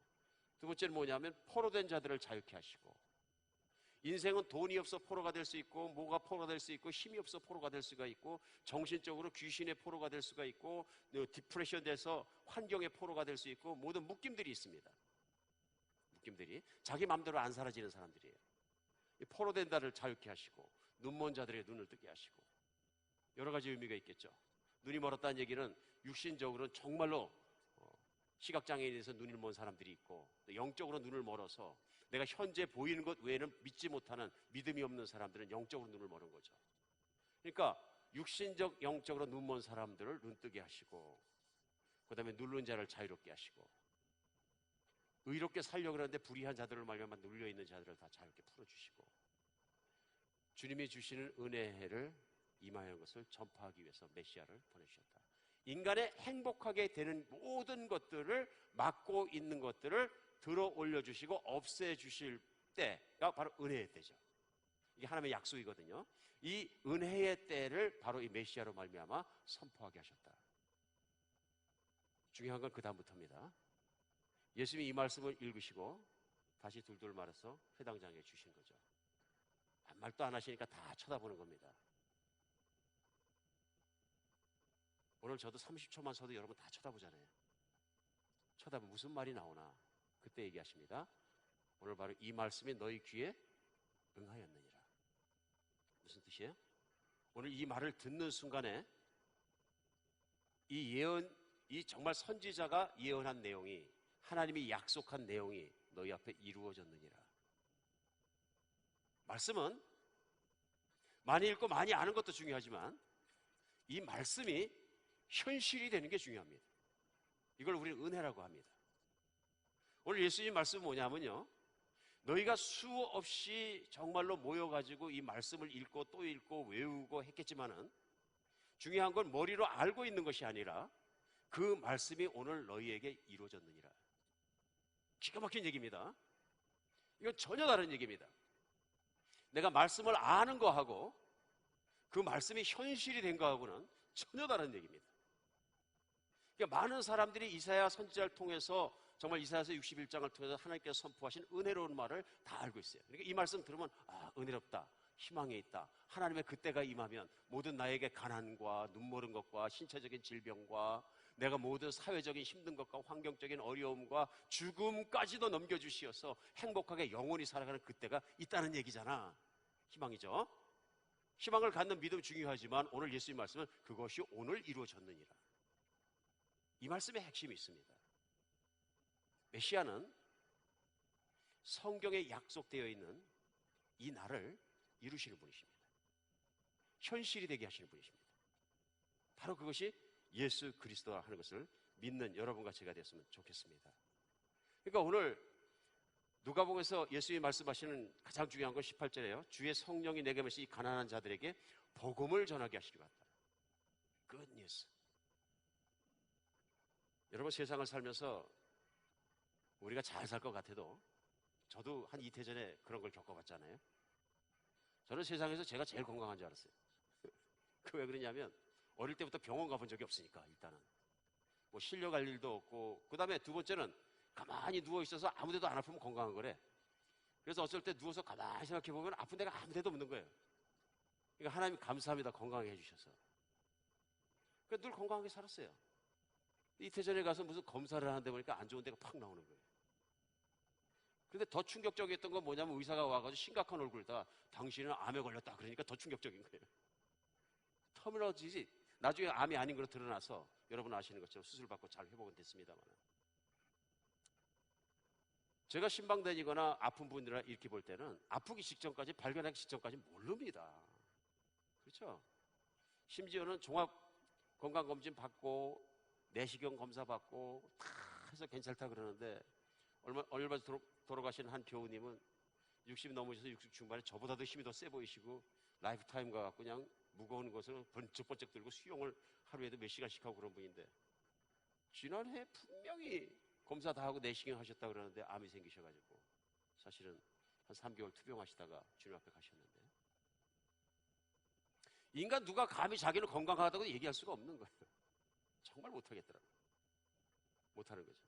두 번째는 뭐냐면 포로된 자들을 자유케 하시고, 인생은 돈이 없어 포로가 될 수 있고, 뭐가 포로가 될 수 있고, 힘이 없어 포로가 될 수가 있고, 정신적으로 귀신의 포로가 될 수가 있고, 디프레션 돼서 환경의 포로가 될 수 있고, 모든 묶임들이 있습니다. 묶임들이 자기 마음대로 안 사라지는 사람들이에요. 포로된 자를 자유케 하시고, 눈먼 자들의 눈을 뜨게 하시고, 여러 가지 의미가 있겠죠. 눈이 멀었다는 얘기는 육신적으로는 정말로 시각장애인에 대해서 눈이 먼 사람들이 있고, 영적으로 눈을 멀어서 내가 현재 보이는 것 외에는 믿지 못하는 믿음이 없는 사람들은 영적으로 눈을 멀은 거죠. 그러니까 육신적, 영적으로 눈 먼 사람들을 눈뜨게 하시고, 그 다음에 누른 자를 자유롭게 하시고, 의롭게 살려고 그러는데 불의한 자들을 말미암아 눌려있는 자들을 다 자유롭게 풀어주시고, 주님이 주시는 은혜를 임하는 것을 전파하기 위해서 메시아를 보내주셨다. 인간의 행복하게 되는 모든 것들을 막고 있는 것들을 들어 올려주시고 없애주실 때가 바로 은혜의 때죠. 이게 하나님의 약속이거든요. 이 은혜의 때를 바로 이 메시아로 말미암아 선포하게 하셨다. 중요한 건 그 다음부터입니다. 예수님이 이 말씀을 읽으시고 다시 둘둘 말해서 회당장에 주신 거죠. 아무 말도 안 하시니까 다 쳐다보는 겁니다. 오늘 저도 30초만 서도 여러분 다 쳐다보잖아요. 쳐다보면 무슨 말이 나오나 그때 얘기하십니다. 오늘 바로 이 말씀이 너희 귀에 응하였느니라. 무슨 뜻이에요? 오늘 이 말을 듣는 순간에 이 예언, 이 정말 선지자가 예언한 내용이, 하나님이 약속한 내용이 너희 앞에 이루어졌느니라. 말씀은 많이 읽고 많이 아는 것도 중요하지만 이 말씀이 현실이 되는 게 중요합니다. 이걸 우리는 은혜라고 합니다. 오늘 예수님 말씀은 뭐냐면요, 너희가 수없이 정말로 모여가지고 이 말씀을 읽고 또 읽고 외우고 했겠지만은 중요한 건 머리로 알고 있는 것이 아니라 그 말씀이 오늘 너희에게 이루어졌느니라. 기가 막힌 얘기입니다. 이건 전혀 다른 얘기입니다. 내가 말씀을 아는 거하고 그 말씀이 현실이 된 거하고는 전혀 다른 얘기입니다. 그러니까 많은 사람들이 이사야 선지자를 통해서, 정말 이사야서 61장을 통해서 하나님께서 선포하신 은혜로운 말을 다 알고 있어요. 그러니까 이 말씀 들으면 은혜롭다, 희망에 있다, 하나님의 그때가 임하면 모든 나에게 가난과 눈머른 것과 신체적인 질병과 내가 모든 사회적인 힘든 것과 환경적인 어려움과 죽음까지도 넘겨주시어서 행복하게 영원히 살아가는 그때가 있다는 얘기잖아. 희망이죠. 희망을 갖는 믿음 중요하지만 오늘 예수님 말씀은 그것이 오늘 이루어졌느니라. 이 말씀에 핵심이 있습니다. 메시아는 성경에 약속되어 있는 이 날을 이루시는 분이십니다. 현실이 되게 하시는 분이십니다. 바로 그것이 예수 그리스도라 하는 것을 믿는 여러분과 제가 되었으면 좋겠습니다. 그러니까 오늘 누가복음에서 예수님이 말씀하시는 가장 중요한 건 18절이에요. 주의 성령이 내게 오셔서 이 가난한 자들에게 복음을 전하게 하시려 왔다. Good news. 여러분, 세상을 살면서 우리가 잘 살 것 같아도, 저도 한 이틀 전에 그런 걸 겪어봤잖아요. 저는 세상에서 제가 제일 건강한 줄 알았어요. 그 왜 그러냐면 어릴 때부터 병원 가본 적이 없으니까. 일단은 뭐 실려갈 일도 없고, 그 다음에 두 번째는 가만히 누워있어서 아무 데도 안 아프면 건강한 거래. 그래서 어쩔 때 누워서 가만히 생각해보면 아픈 데가 아무 데도 없는 거예요. 그러니까 하나님 감사합니다, 건강하게 해주셔서. 그러니까 늘 건강하게 살았어요. 이틀 전에 가서 무슨 검사를 하는데 보니까 안 좋은 데가 팍 나오는 거예요. 근데 더 충격적이었던 건 뭐냐면 의사가 와가지고 심각한 얼굴에다 당신은 암에 걸렸다 그러니까 더 충격적인 거예요. 터미널지지 나중에 암이 아닌 걸로 드러나서 여러분 아시는 것처럼 수술받고 잘 회복은 됐습니다만, 제가 신방 다니거나 아픈 분들이나 이렇게 볼 때는 아프기 직전까지, 발견하기 직전까지 모릅니다. 그렇죠? 심지어는 종합 건강검진 받고 내시경 검사 받고 다 해서 괜찮다 그러는데, 얼마 전에 돌아가신 한 교우님은 60 넘으셔서 60 중반에 저보다도 힘이 더 세 보이시고 라이프타임 가갖고 그냥 무거운 것을 번쩍번쩍 들고 수영을 하루에도 몇 시간씩 하고 그런 분인데, 지난해 분명히 검사 다 하고 내시경 하셨다 그러는데 암이 생기셔가지고 사실은 한 3개월 투병하시다가 주님 앞에 가셨는데, 인간 누가 감히 자기는 건강하다고 얘기할 수가 없는 거예요. 정말 못하겠더라고요. 못하는 거죠.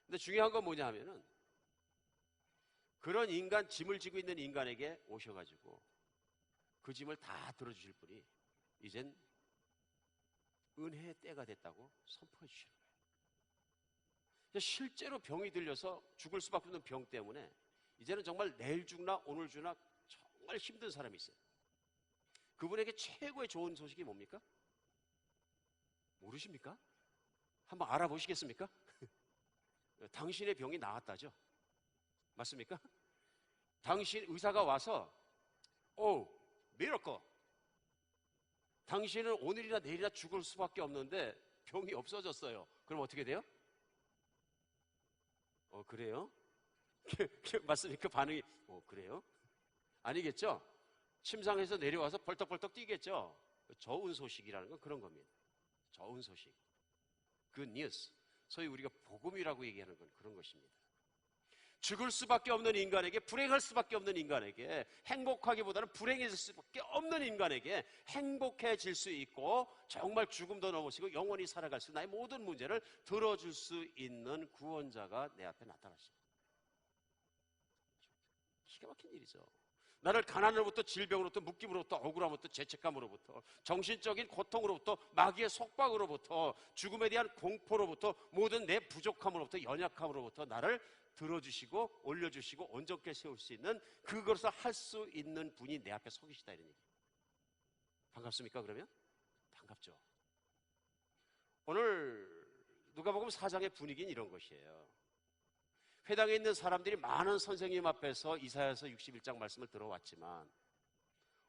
근데 중요한 건 뭐냐 하면은 그런 인간, 짐을 지고 있는 인간에게 오셔가지고 그 짐을 다 들어주실 분이 이젠 은혜의 때가 됐다고 선포해 주시는 거예요. 실제로 병이 들려서 죽을 수밖에 없는 병 때문에 이제는 정말 내일 죽나 오늘 죽나 정말 힘든 사람이 있어요. 그분에게 최고의 좋은 소식이 뭡니까? 모르십니까? 한번 알아보시겠습니까? 당신의 병이 나았다죠. 맞습니까? 당신 의사가 와서 미러클, 당신은 오늘이나 내일이나 죽을 수밖에 없는데 병이 없어졌어요. 그럼 어떻게 돼요? 그래요? 맞습니까? 반응이 그래요? 아니겠죠? 침상에서 내려와서 벌떡벌떡 뛰겠죠? 좋은 소식이라는 건 그런 겁니다. 좋은 소식, good news, 소위 우리가 복음이라고 얘기하는 건 그런 것입니다. 죽을 수밖에 없는 인간에게, 불행할 수밖에 없는 인간에게, 행복하기보다는 불행해질 수밖에 없는 인간에게 행복해질 수 있고 정말 죽음도 넘어지고 영원히 살아갈 수 있는 나의 모든 문제를 들어줄 수 있는 구원자가 내 앞에 나타나십니다. 기가 막힌 일이죠. 나를 가난으로부터, 질병으로부터, 묶임으로부터, 억울함으로부터, 죄책감으로부터, 정신적인 고통으로부터, 마귀의 속박으로부터, 죽음에 대한 공포로부터, 모든 내 부족함으로부터, 연약함으로부터 나를 들어주시고 올려주시고 온전케 세울 수 있는, 그것을 할 수 있는 분이 내 앞에 서 계시다, 이런 얘기예요. 반갑습니까? 그러면? 반갑죠. 오늘 누가복음 4장의 분위기는 이런 것이에요. 회당에 있는 사람들이 많은 선생님 앞에서 이사야서 61장 말씀을 들어왔지만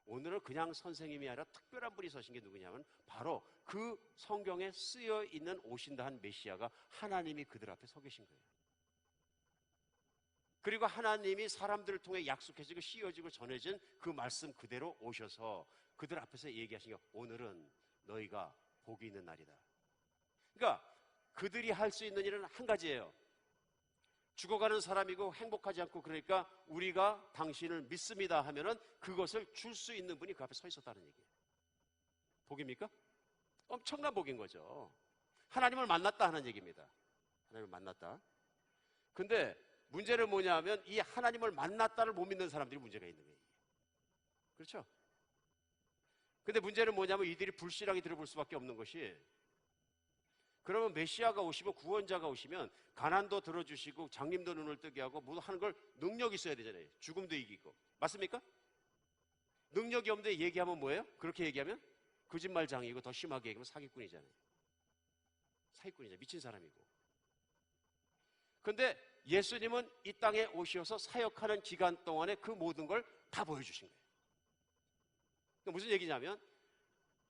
오늘은 그냥 선생님이 아니라 특별한 분이 서신 게 누구냐면 바로 그 성경에 쓰여 있는 오신다 한 메시아가 하나님이 그들 앞에 서 계신 거예요. 그리고 하나님이 사람들을 통해 약속해지고 씌워지고 전해진 그 말씀 그대로 오셔서 그들 앞에서 얘기하신 게 오늘은 너희가 복이 있는 날이다. 그러니까 그들이 할 수 있는 일은 한 가지예요. 죽어가는 사람이고 행복하지 않고, 그러니까 우리가 당신을 믿습니다 하면은 그것을 줄 수 있는 분이 그 앞에 서 있었다는 얘기예요. 복입니까? 엄청난 복인 거죠. 하나님을 만났다 하는 얘기입니다. 하나님을 만났다. 근데 문제는 뭐냐 하면 이 하나님을 만났다를 못 믿는 사람들이 문제가 있는 거예요. 그렇죠? 근데 문제는 뭐냐면 이들이 불신앙이 들어볼 수밖에 없는 것이, 그러면 메시아가 오시고 구원자가 오시면 가난도 들어주시고 장님도 눈을 뜨게 하고 뭐 하는 걸 능력이 있어야 되잖아요. 죽음도 이기고. 맞습니까? 능력이 없는데 얘기하면 뭐예요? 그렇게 얘기하면 거짓말장이고, 더 심하게 얘기하면 사기꾼이잖아요. 사기꾼이잖아요. 미친 사람이고. 근데 예수님은 이 땅에 오셔서 사역하는 기간 동안에 그 모든 걸 다 보여주신 거예요. 그러니까 무슨 얘기냐면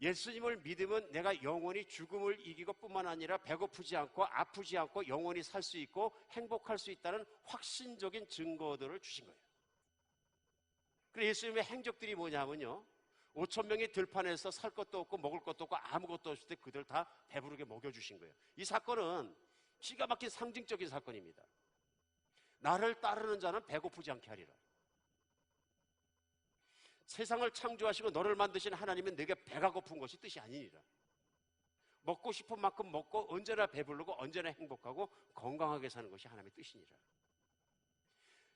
예수님을 믿으면 내가 영원히 죽음을 이기고 뿐만 아니라 배고프지 않고 아프지 않고 영원히 살 수 있고 행복할 수 있다는 확신적인 증거들을 주신 거예요. 그래서 예수님의 행적들이 뭐냐면요, 5,000명이 들판에서 살 것도 없고 먹을 것도 없고 아무것도 없을 때 그들 다 배부르게 먹여주신 거예요. 이 사건은 기가 막힌 상징적인 사건입니다. 나를 따르는 자는 배고프지 않게 하리라. 세상을 창조하시고 너를 만드신 하나님은 내게 배가 고픈 것이 뜻이 아니니라. 먹고 싶은 만큼 먹고 언제나 배부르고 언제나 행복하고 건강하게 사는 것이 하나님의 뜻이니라.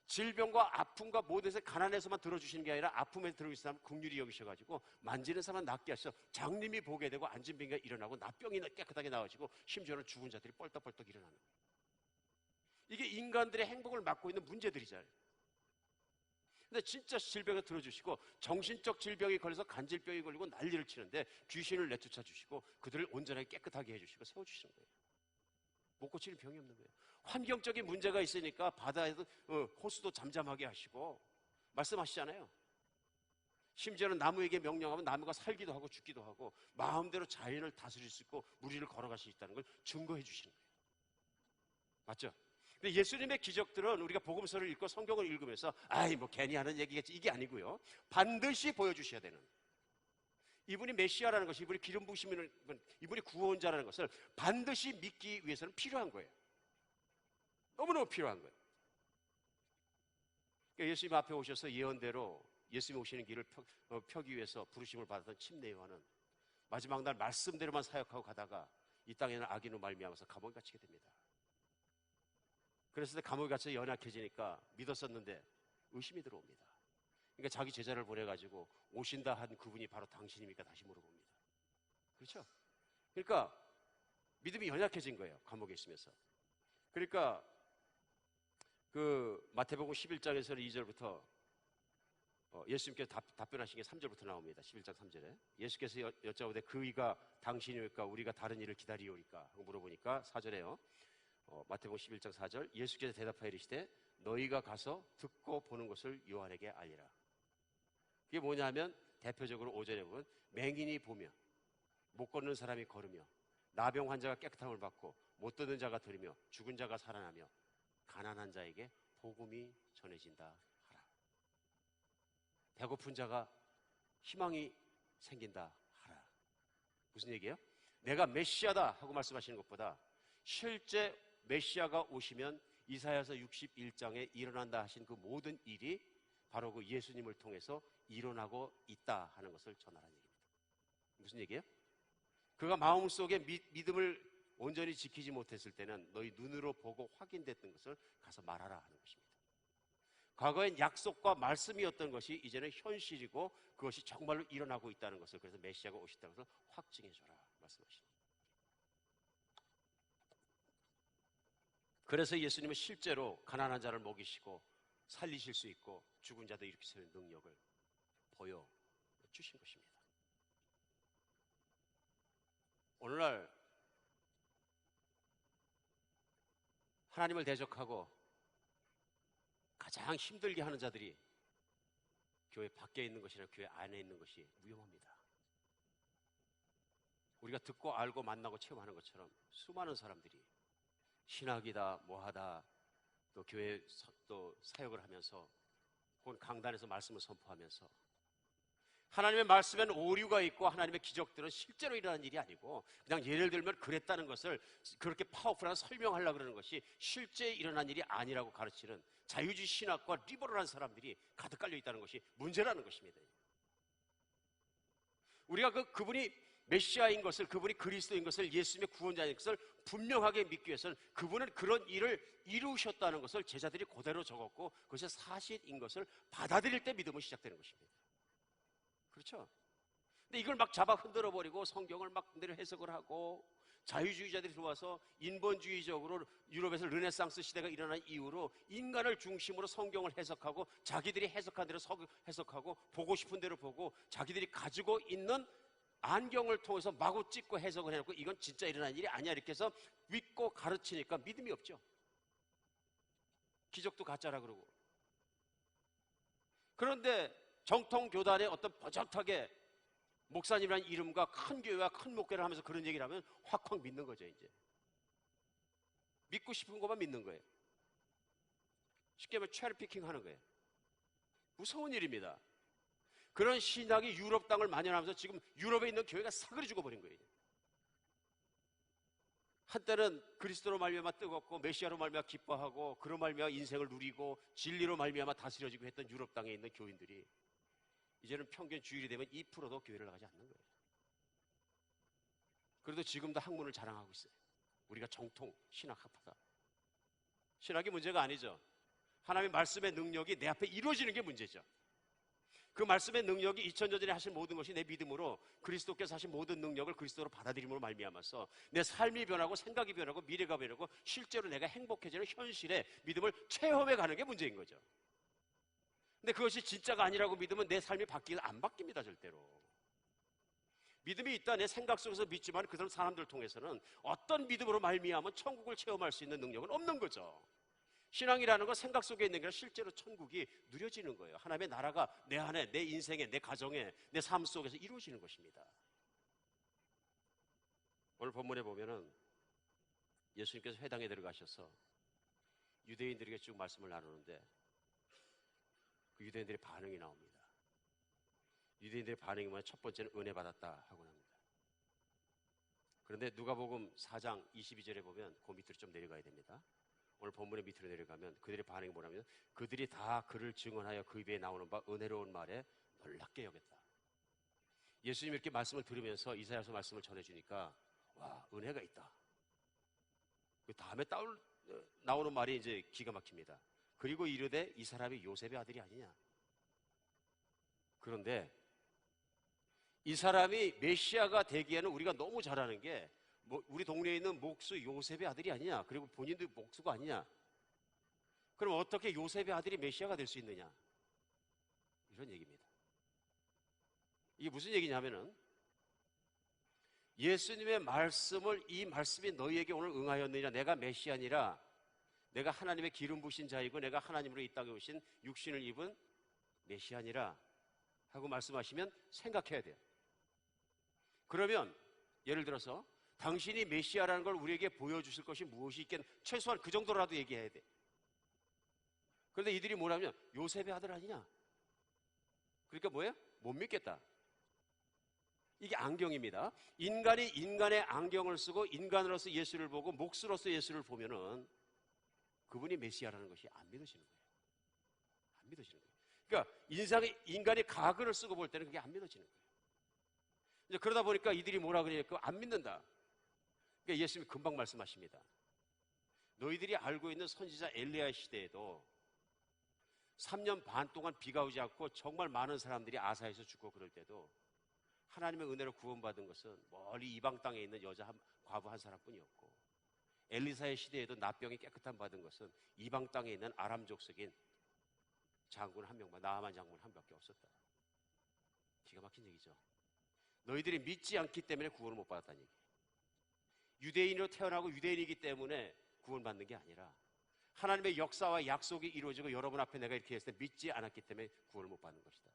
질병과 아픔과 모든 것에 가난해서만 들어주시는 게 아니라 아픔에 들어주신 사람 긍휼히 여기셔가지고 만지는 사람 낫게 하셔서 장님이 보게 되고 앉은 병이가 일어나고 나병이 깨끗하게 나아지고 심지어는 죽은 자들이 뻘떡뻘떡 일어나는 거예요. 이게 인간들의 행복을 막고 있는 문제들이잖아요. 근데 진짜 질병을 들어주시고 정신적 질병이 걸려서 간질병이 걸리고 난리를 치는데 귀신을 내쫓아 주시고 그들을 온전하게 깨끗하게 해주시고 세워주시는 거예요. 못 고치는 병이 없는 거예요. 환경적인 문제가 있으니까 바다에도 호수도 잠잠하게 하시고 말씀하시잖아요. 심지어는 나무에게 명령하면 나무가 살기도 하고 죽기도 하고 마음대로 자연을 다스릴 수 있고 무리를 걸어갈 수 있다는 걸 증거해 주시는 거예요. 맞죠? 근데 예수님의 기적들은 우리가 복음서를 읽고 성경을 읽으면서 뭐 괜히 하는 얘기겠지, 이게 아니고요, 반드시 보여주셔야 되는, 이분이 메시아라는 것이, 이분이 기름 부으시는, 이분이 구원자라는 것을 반드시 믿기 위해서는 필요한 거예요. 너무너무 필요한 거예요. 그러니까 예수님 앞에 오셔서 예언대로 예수님 오시는 길을 펴기 위해서 부르심을 받았던 침례 요한은 마지막 날 말씀대로만 사역하고 가다가 이 땅에는 악인으로 말미암아서 감옥에 갇히게 됩니다. 그랬을 때 감옥에 갇혀 연약해지니까 믿었었는데 의심이 들어옵니다. 그러니까 자기 제자를 보내가지고 오신다 한 그분이 바로 당신입니까? 다시 물어봅니다. 그렇죠? 그러니까 믿음이 연약해진 거예요. 감옥에 있으면서. 그러니까 그 마태복음 11장에서 2절부터 예수님께서 답변하신 게 3절부터 나옵니다. 11장 3절에. 예수께서 여짜오되 그이가 당신이올까 우리가 다른 일을 기다리오리까 하고 물어보니까 4절에요. 마태복음 11장 4절 예수께서 대답하여 이르시되 너희가 가서 듣고 보는 것을 요한에게 알리라. 그게 뭐냐면 대표적으로 5절에 보면 맹인이 보며 못 걷는 사람이 걸으며 나병 환자가 깨끗함을 받고 못 듣는 자가 들으며 죽은 자가 살아나며 가난한 자에게 복음이 전해진다 하라. 배고픈 자가 희망이 생긴다 하라. 무슨 얘기예요? 내가 메시아다 하고 말씀하시는 것보다 실제 메시아가 오시면 이사야서 61장에 일어난다 하신 그 모든 일이 바로 그 예수님을 통해서 일어나고 있다 하는 것을 전하라는 얘기입니다. 무슨 얘기예요? 그가 마음속에 믿음을 온전히 지키지 못했을 때는 너희 눈으로 보고 확인됐던 것을 가서 말하라 하는 것입니다. 과거엔 약속과 말씀이었던 것이 이제는 현실이고 그것이 정말로 일어나고 있다는 것을, 그래서 메시아가 오셨다는 것을 확증해줘라 말씀하십니다. 그래서 예수님은 실제로 가난한 자를 먹이시고 살리실 수 있고 죽은 자도 일으키시는 능력을 보여주신 것입니다. 오늘날 하나님을 대적하고 가장 힘들게 하는 자들이 교회 밖에 있는 것이나 교회 안에 있는 것이 위험합니다. 우리가 듣고 알고 만나고 체험하는 것처럼 수많은 사람들이 신학이다 뭐하다 또 교회 또 사역을 하면서 혹은 강단에서 말씀을 선포하면서 하나님의 말씀에는 오류가 있고 하나님의 기적들은 실제로 일어나는 일이 아니고 그냥 예를 들면 그랬다는 것을 그렇게 파워풀한 설명하려고 그러는 것이 실제 일어난 일이 아니라고 가르치는 자유주의 신학과 리버럴한 사람들이 가득 깔려 있다는 것이 문제라는 것입니다. 우리가 그분이 메시아인 것을, 그분이 그리스도인 것을, 예수님의 구원자인 것을 분명하게 믿기 위해서는 그분은 그런 일을 이루셨다는 것을 제자들이 그대로 적었고 그것이 사실인 것을 받아들일 때 믿음은 시작되는 것입니다. 그렇죠? 근데 이걸 막 잡아 흔들어 버리고 성경을 막 그대로 해석을 하고 자유주의자들이 들어와서 인본주의적으로 유럽에서 르네상스 시대가 일어난 이후로 인간을 중심으로 성경을 해석하고 자기들이 해석한 대로 해석하고 보고 싶은 대로 보고 자기들이 가지고 있는 안경을 통해서 마구 찍고 해석을 해놓고 이건 진짜 일어난 일이 아니야 이렇게 해서 믿고 가르치니까 믿음이 없죠. 기적도 가짜라 그러고. 그런데 정통교단의 어떤 버젓하게 목사님이라는 이름과 큰 교회와 큰 목회를 하면서 그런 얘기를 하면 확확 믿는 거죠. 이제 믿고 싶은 것만 믿는 거예요. 쉽게 말하면 체리피킹 하는 거예요. 무서운 일입니다. 그런 신학이 유럽 땅을 만연하면서 지금 유럽에 있는 교회가 사그리 죽어버린 거예요. 한때는 그리스도로 말미암아 뜨겁고 메시아로 말미암아 기뻐하고 그로 말미암아 인생을 누리고 진리로 말미암아 다스려지고 했던 유럽 땅에 있는 교인들이 이제는 평균 주일이 되면 2%도 교회를 나가지 않는 거예요. 그래도 지금도 학문을 자랑하고 있어요. 우리가 정통 신학학파다. 신학이 문제가 아니죠. 하나님의 말씀의 능력이 내 앞에 이루어지는 게 문제죠. 그 말씀의 능력이 2000년 전에 하신 모든 것이 내 믿음으로 그리스도께서 하신 모든 능력을 그리스도로 받아들임으로 말미암아서 내 삶이 변하고 생각이 변하고 미래가 변하고 실제로 내가 행복해지는 현실의 믿음을 체험해 가는 게 문제인 거죠. 근데 그것이 진짜가 아니라고 믿으면 내 삶이 안 바뀝니다. 절대로. 믿음이 있다 내 생각 속에서 믿지만 그 사람들 통해서는 어떤 믿음으로 말미암아 천국을 체험할 수 있는 능력은 없는 거죠. 신앙이라는 건 생각 속에 있는 게 아니라 실제로 천국이 누려지는 거예요. 하나님의 나라가 내 안에, 내 인생에, 내 가정에, 내 삶 속에서 이루어지는 것입니다. 오늘 본문에 보면은 예수님께서 회당에 들어가셔서 유대인들에게 쭉 말씀을 나누는데 그 유대인들의 반응이 나옵니다. 유대인들의 반응이 뭐냐? 첫 번째는 은혜 받았다 하고 합니다. 그런데 누가복음 4장 22절에 보면 그 밑으로 좀 내려가야 됩니다. 오늘 본문의 밑으로 내려가면 그들의 반응이 뭐냐면 그들이 다 그를 증언하여 그 입에 나오는 바 은혜로운 말에 놀랍게 여겼다. 예수님이 이렇게 말씀을 들으면서 이사야서 말씀을 전해주니까 와, 은혜가 있다. 그 다음에 나오는 말이 이제 기가 막힙니다. 그리고 이르되 이 사람이 요셉의 아들이 아니냐. 그런데 이 사람이 메시아가 되기에는 우리가 너무 잘 아는 게 우리 동네에 있는 목수 요셉의 아들이 아니냐. 그리고 본인도 목수가 아니냐. 그럼 어떻게 요셉의 아들이 메시아가 될 수 있느냐. 이런 얘기입니다. 이게 무슨 얘기냐면은 예수님의 말씀을 이 말씀이 너희에게 오늘 응하였느냐. 내가 메시아니라 내가 하나님의 기름 부신 자이고 내가 하나님으로 이 땅에 오신 육신을 입은 메시아니라 하고 말씀하시면 생각해야 돼요. 그러면 예를 들어서 당신이 메시아라는 걸 우리에게 보여주실 것이 무엇이 있겠나. 최소한 그 정도라도 얘기해야 돼. 그런데 이들이 뭐라면 요셉의 아들 아니냐. 그러니까 뭐예요? 못 믿겠다. 이게 안경입니다. 인간이 인간의 안경을 쓰고 인간으로서 예수를 보고 목수로서 예수를 보면은 그분이 메시아라는 것이 안 믿어지는 거예요. 안 믿어지는 거예요. 그러니까 인간이 가글을 쓰고 볼 때는 그게 안 믿어지는 거예요. 이제 그러다 보니까 이들이 뭐라 그러니까 안 믿는다. 그러니까 예수님이 금방 말씀하십니다. 너희들이 알고 있는 선지자 엘리야 시대에도 3년 반 동안 비가 오지 않고 정말 많은 사람들이 아사에서 죽고 그럴 때도 하나님의 은혜로 구원받은 것은 멀리 이방 땅에 있는 과부 한 사람뿐이었고, 엘리사의 시대에도 나병이 깨끗한 받은 것은 이방 땅에 있는 아람 족속인 장군 한 명만, 나아만 장군 한 명밖에 없었다. 기가 막힌 얘기죠. 너희들이 믿지 않기 때문에 구원을 못 받았다는 얘기. 유대인으로 태어나고 유대인이기 때문에 구원받는 게 아니라 하나님의 역사와 약속이 이루어지고 여러분 앞에 내가 이렇게 했을 때 믿지 않았기 때문에 구원을 못 받는 것이다.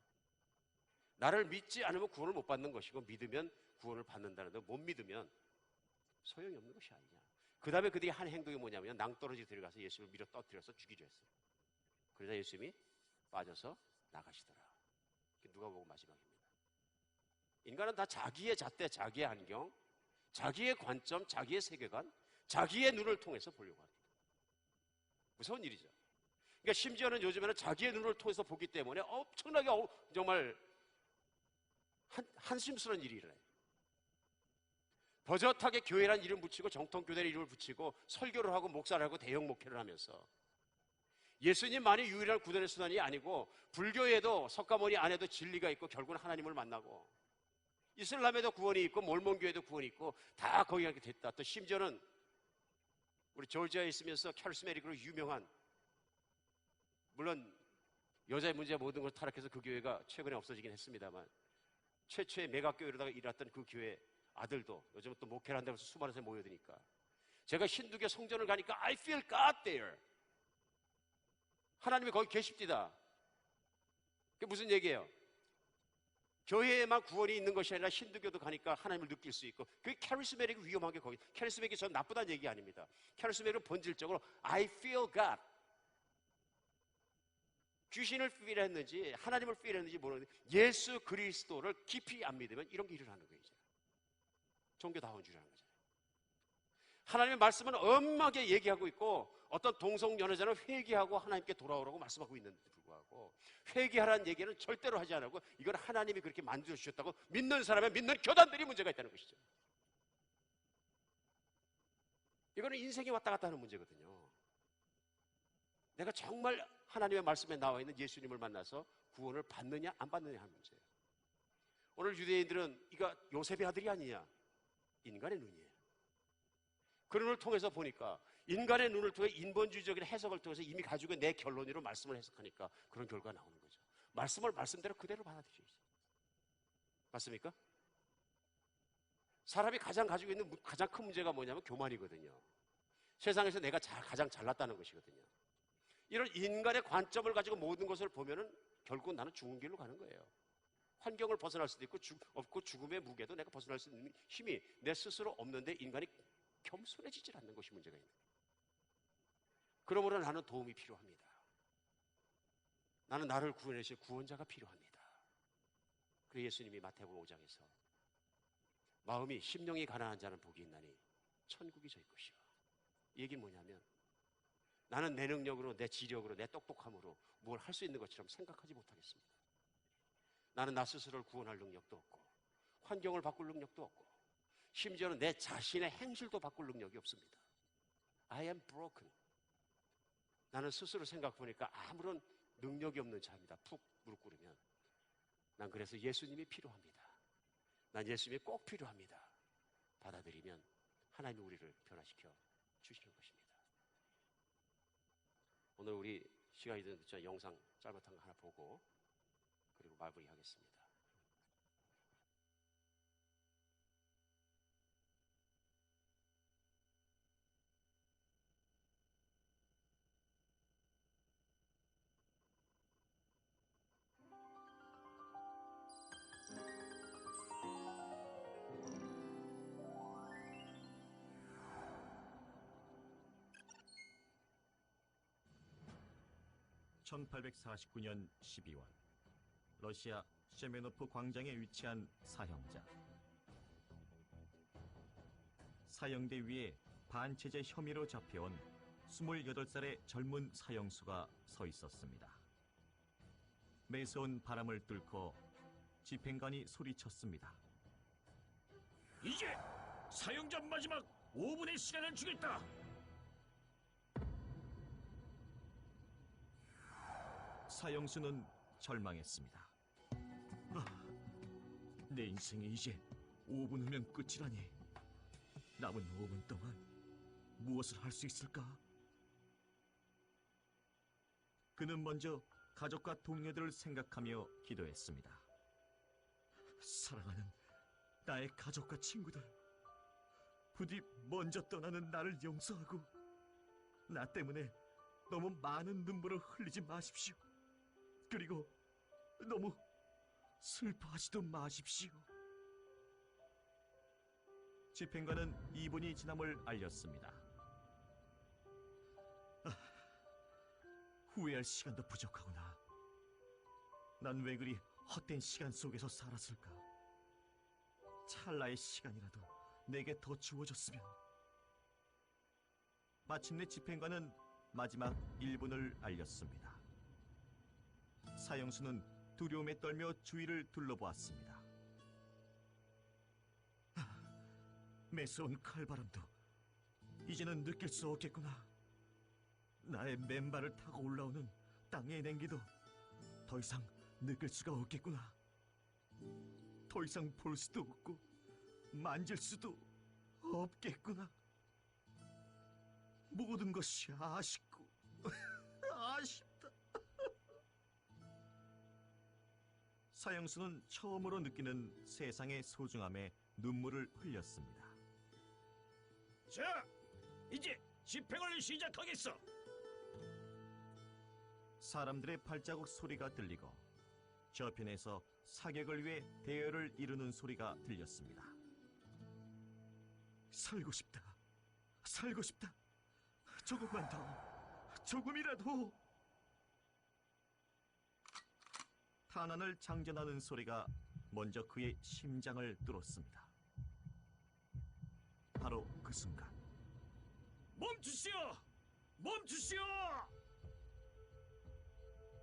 나를 믿지 않으면 구원을 못 받는 것이고 믿으면 구원을 받는다는데 못 믿으면 소용이 없는 것이 아니냐. 그 다음에 그들이 한 행동이 뭐냐면 낭떠러지 들어가서 예수를 밀어 떠뜨려서 죽이려 했어요. 그러자 예수님이 빠져서 나가시더라. 누가복음 마지막입니다. 인간은 다 자기의 잣대, 자기의 안경, 자기의 관점, 자기의 세계관, 자기의 눈을 통해서 보려고 합니다. 무서운 일이죠. 그러니까 심지어는 요즘에는 자기의 눈을 통해서 보기 때문에 엄청나게 정말 한심스러운 일이 일어나요. 버젓하게 교회란 이름 붙이고 정통교회란 이름을 붙이고 설교를 하고 목사를 하고 대형 목회를 하면서 예수님만이 유일한 구원의 수단이 아니고 불교에도 석가모니 안에도 진리가 있고 결국은 하나님을 만나고 이슬람에도 구원이 있고 몰몬교에도 구원이 있고 다 거기 가게 됐다. 또 심지어는 우리 조지아에 있으면서 카리스메릭으로 유명한, 물론 여자의 문제 모든 걸 타락해서 그 교회가 최근에 없어지긴 했습니다만 최초의 메가교회로다가 일했던 그 교회 아들도 요즘 또 목회를 한다고 해서 수많은 사람이 모여드니까 제가 힌두교 성전을 가니까 I feel God there. 하나님이 거기 계십니다. 그게 무슨 얘기예요? 교회에만 구원이 있는 것이 아니라 힌두교도 가니까 하나님을 느낄 수 있고, 그게 카리스메릭이 위험한 게 거기. 카리스메릭이 전 나쁘다는 얘기 아닙니다. 카리스메릭은 본질적으로 I feel God. 귀신을 필했는지 하나님을 필했는지 모르는데 예수 그리스도를 깊이 안 믿으면 이런 게 일어나는 거예요. 이제. 종교다운 줄이라는 거잖아요. 하나님의 말씀은 엄하게 얘기하고 있고 어떤 동성연애자는 회개하고 하나님께 돌아오라고 말씀하고 있는데도 불구하고 회개하라는 얘기는 절대로 하지 않고 이건 하나님이 그렇게 만들어주셨다고 믿는 사람의 믿는 교단들이 문제가 있다는 것이죠. 이거는 인생이 왔다 갔다 하는 문제거든요. 내가 정말 하나님의 말씀에 나와 있는 예수님을 만나서 구원을 받느냐 안 받느냐 하는 문제예요. 오늘 유대인들은 이거 요셉의 아들이 아니냐, 인간의 눈이에요. 그 눈을 통해서 보니까 인간의 눈을 통해 인본주의적인 해석을 통해서 이미 가지고 내 결론으로 말씀을 해석하니까 그런 결과가 나오는 거죠. 말씀을 말씀대로 그대로 받아들여야죠. 맞습니까? 사람이 가장 가지고 있는 가장 큰 문제가 뭐냐면 교만이거든요. 세상에서 내가 가장 잘났다는 것이거든요. 이런 인간의 관점을 가지고 모든 것을 보면은 결국 나는 죽은 길로 가는 거예요. 환경을 벗어날 수도 없고 죽음의 무게도 내가 벗어날 수 있는 힘이 내 스스로 없는데 인간이 겸손해지질 않는 것이 문제가 있는 거예요. 그러므로 나는 도움이 필요합니다. 나는 나를 구원해 주실 구원자가 필요합니다. 그래서 예수님이 마태복음 5장에서 마음이 심령이 가난한 자는 복이 있나니 천국이 저희 것이요. 이 얘기는 뭐냐면 나는 내 능력으로, 내 지력으로, 내 똑똑함으로 뭘 할 수 있는 것처럼 생각하지 못하겠습니다. 나는 나 스스로를 구원할 능력도 없고 환경을 바꿀 능력도 없고 심지어는 내 자신의 행실도 바꿀 능력이 없습니다. I am broken. 나는 스스로 생각해보니까 아무런 능력이 없는 자입니다. 푹 무릎 꿇으면. 난 그래서 예수님이 필요합니다. 난 예수님이 꼭 필요합니다. 받아들이면 하나님이 우리를 변화시켜 주시는 것입니다. 오늘 우리 시간이 되는 영상 짧았던 거 하나 보고 그리고 마무리하겠습니다. (1849년 12월) 러시아 셰메노프 광장에 위치한 사형자. 사형대 위에 반체제 혐의로 잡혀온 28살의 젊은 사형수가 서 있었습니다. 매서운 바람을 뚫고 집행관이 소리쳤습니다. 이제 사형자 마지막 5분의 시간을 주겠다. 사형수는 절망했습니다. 내 인생이 이제 5분 후면 끝이라니. 남은 5분 동안 무엇을 할 수 있을까? 그는 먼저 가족과 동료들을 생각하며 기도했습니다. 사랑하는 나의 가족과 친구들, 부디 먼저 떠나는 나를 용서하고 나 때문에 너무 많은 눈물을 흘리지 마십시오. 그리고 너무 슬퍼하지도 마십시오. 집행관은 2분이 지남을 알렸습니다. 후회할 시간도 부족하구나. 난 왜 그리 헛된 시간 속에서 살았을까? 찰나의 시간이라도 내게 더 주어졌으면. 마침내 집행관은 마지막 1분을 알렸습니다. 사형수는 두려움에 떨며 주위를 둘러보았습니다. 매서운 칼바람도 이제는 느낄 수 없겠구나. 나의 맨발을 타고 올라오는 땅의 냉기도 더 이상 느낄 수가 없겠구나. 더 이상 볼 수도 없고 만질 수도 없겠구나. 모든 것이 아쉽고 아쉽다. 사형수는 처음으로 느끼는 세상의 소중함에 눈물을 흘렸습니다. 자, 이제 집행을 시작하겠어. 사람들의 발자국 소리가 들리고 저편에서 사격을 위해 대열을 이루는 소리가 들렸습니다. 살고 싶다. 살고 싶다. 조금만 더. 조금이라도. 탄환을 장전하는 소리가 먼저 그의 심장을 뚫었습니다. 바로 그 순간 멈추시오! 멈추시오!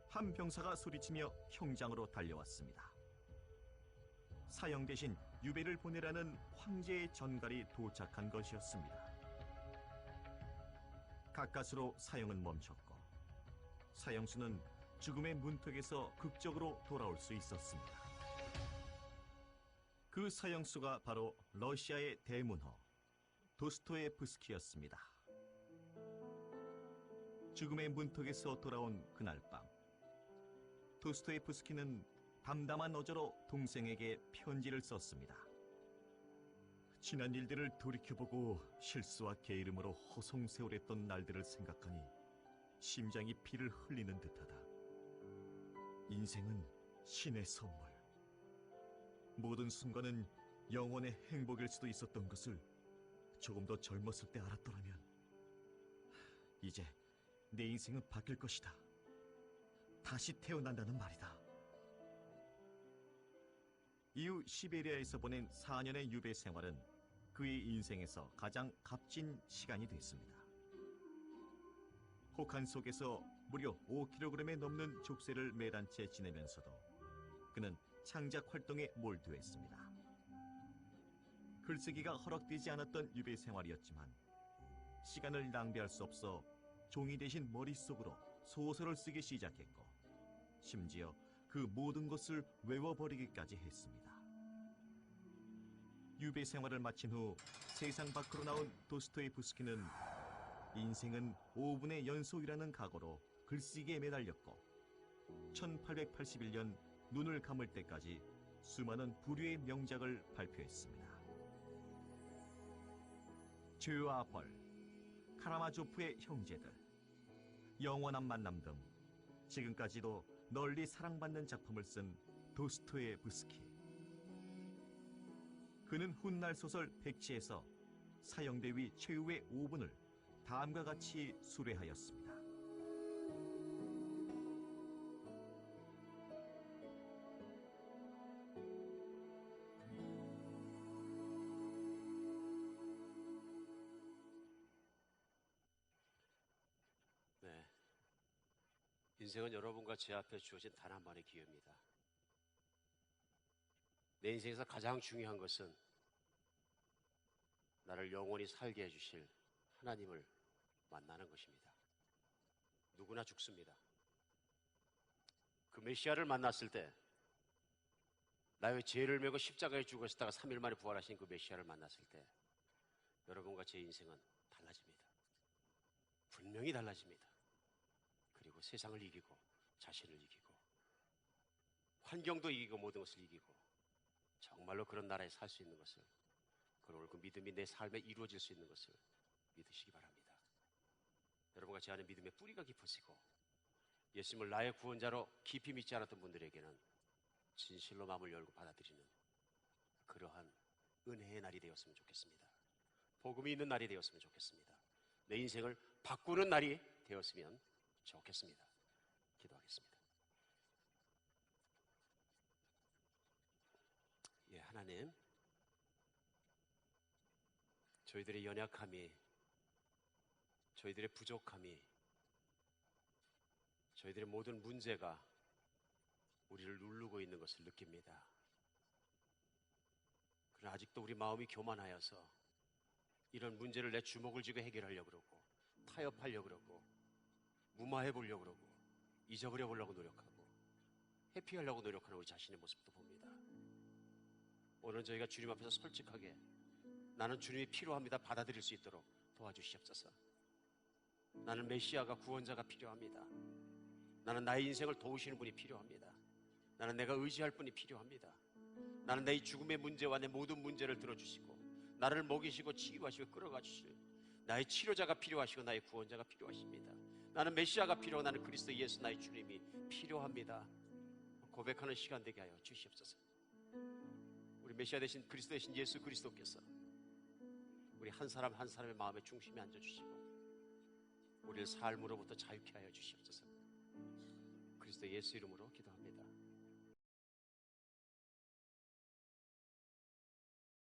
한 병사가 소리치며 형장으로 달려왔습니다. 사형 대신 유배를 보내라는 황제의 전갈이 도착한 것이었습니다. 가까스로 사형은 멈췄고 사형수는 죽음의 문턱에서 극적으로 돌아올 수 있었습니다. 그 사형수가 바로 러시아의 대문호 도스토예프스키였습니다. 죽음의 문턱에서 돌아온 그날 밤, 도스토예프스키는 담담한 어조로 동생에게 편지를 썼습니다. 지난 일들을 돌이켜보고 실수와 게으름으로 허송세월했던 날들을 생각하니 심장이 피를 흘리는 듯하다. 인생은 신의 선물. 모든 순간은 영원의 행복일 수도 있었던 것을 조금 더 젊었을 때 알았더라면 이제 내 인생은 바뀔 것이다. 다시 태어난다는 말이다. 이후 시베리아에서 보낸 4년의 유배 생활은 그의 인생에서 가장 값진 시간이 됐습니다. 혹한 속에서 무려 5kg에 넘는 족쇄를 매단 채 지내면서도 그는 창작 활동에 몰두했습니다. 글쓰기가 허락되지 않았던 유배 생활이었지만 시간을 낭비할 수 없어 종이 대신 머릿속으로 소설을 쓰기 시작했고 심지어 그 모든 것을 외워버리기까지 했습니다. 유배 생활을 마친 후 세상 밖으로 나온 도스토옙스키는 인생은 5분의 연속이라는 각오로 글쓰기에 매달렸고 1881년 눈을 감을 때까지 수많은 부류의 명작을 발표했습니다. 죄와 벌, 카라마조프의 형제들, 영원한 만남 등 지금까지도 널리 사랑받는 작품을 쓴 도스토옙스키. 그는 훗날 소설 백치에서 사형대위 최후의 5분을 다음과 같이 수레하였습니다. 네. 인생은 여러분과 제 앞에 주어진 단 한 번의 기회입니다. 내 인생에서 가장 중요한 것은 나를 영원히 살게 해주실 하나님을 만나는 것입니다. 누구나 죽습니다. 그 메시아를 만났을 때 나의 죄를 메고 십자가에 죽으셨다가 3일 만에 부활하신 그 메시아를 만났을 때 여러분과 제 인생은 달라집니다. 분명히 달라집니다. 그리고 세상을 이기고 자신을 이기고 환경도 이기고 모든 것을 이기고 정말로 그런 나라에 살 수 있는 것을, 그리고 그 믿음이 내 삶에 이루어질 수 있는 것을 믿으시기 바랍니다. 여러분과 제 안에 믿음의 뿌리가 깊어지고 예수님을 나의 구원자로 깊이 믿지 않았던 분들에게는 진실로 마음을 열고 받아들이는 그러한 은혜의 날이 되었으면 좋겠습니다. 복음이 있는 날이 되었으면 좋겠습니다. 내 인생을 바꾸는 날이 되었으면 좋겠습니다. 기도하겠습니다. 예, 하나님, 저희들의 연약함이, 저희들의 부족함이, 저희들의 모든 문제가 우리를 누르고 있는 것을 느낍니다. 그러나 아직도 우리 마음이 교만하여서 이런 문제를 내 주먹을 쥐고 해결하려고 그러고 타협하려고 그러고 무마해 보려고 그러고 잊어버려 보려고 노력하고 회피하려고 노력하는 우리 자신의 모습도 봅니다. 오늘 저희가 주님 앞에서 솔직하게 나는 주님이 필요합니다 받아들일 수 있도록 도와주시옵소서. 나는 메시아가 구원자가 필요합니다. 나는 나의 인생을 도우시는 분이 필요합니다. 나는 내가 의지할 분이 필요합니다. 나는 내 죽음의 문제와 내 모든 문제를 들어주시고 나를 먹이시고 치유하시고 끌어가 주실 나의 치료자가 필요하시고 나의 구원자가 필요하십니다. 나는 메시아가 필요하고 나는 그리스도 예수 나의 주님이 필요합니다. 고백하는 시간 되게 하여 주시옵소서. 우리 메시아 되신 그리스도 되신 예수 그리스도께서 우리 한 사람 한 사람의 마음의 중심에 앉아주시고 우리를 삶으로부터 자유케 하여 주시옵소서. 그리스도 예수 이름으로 기도합니다.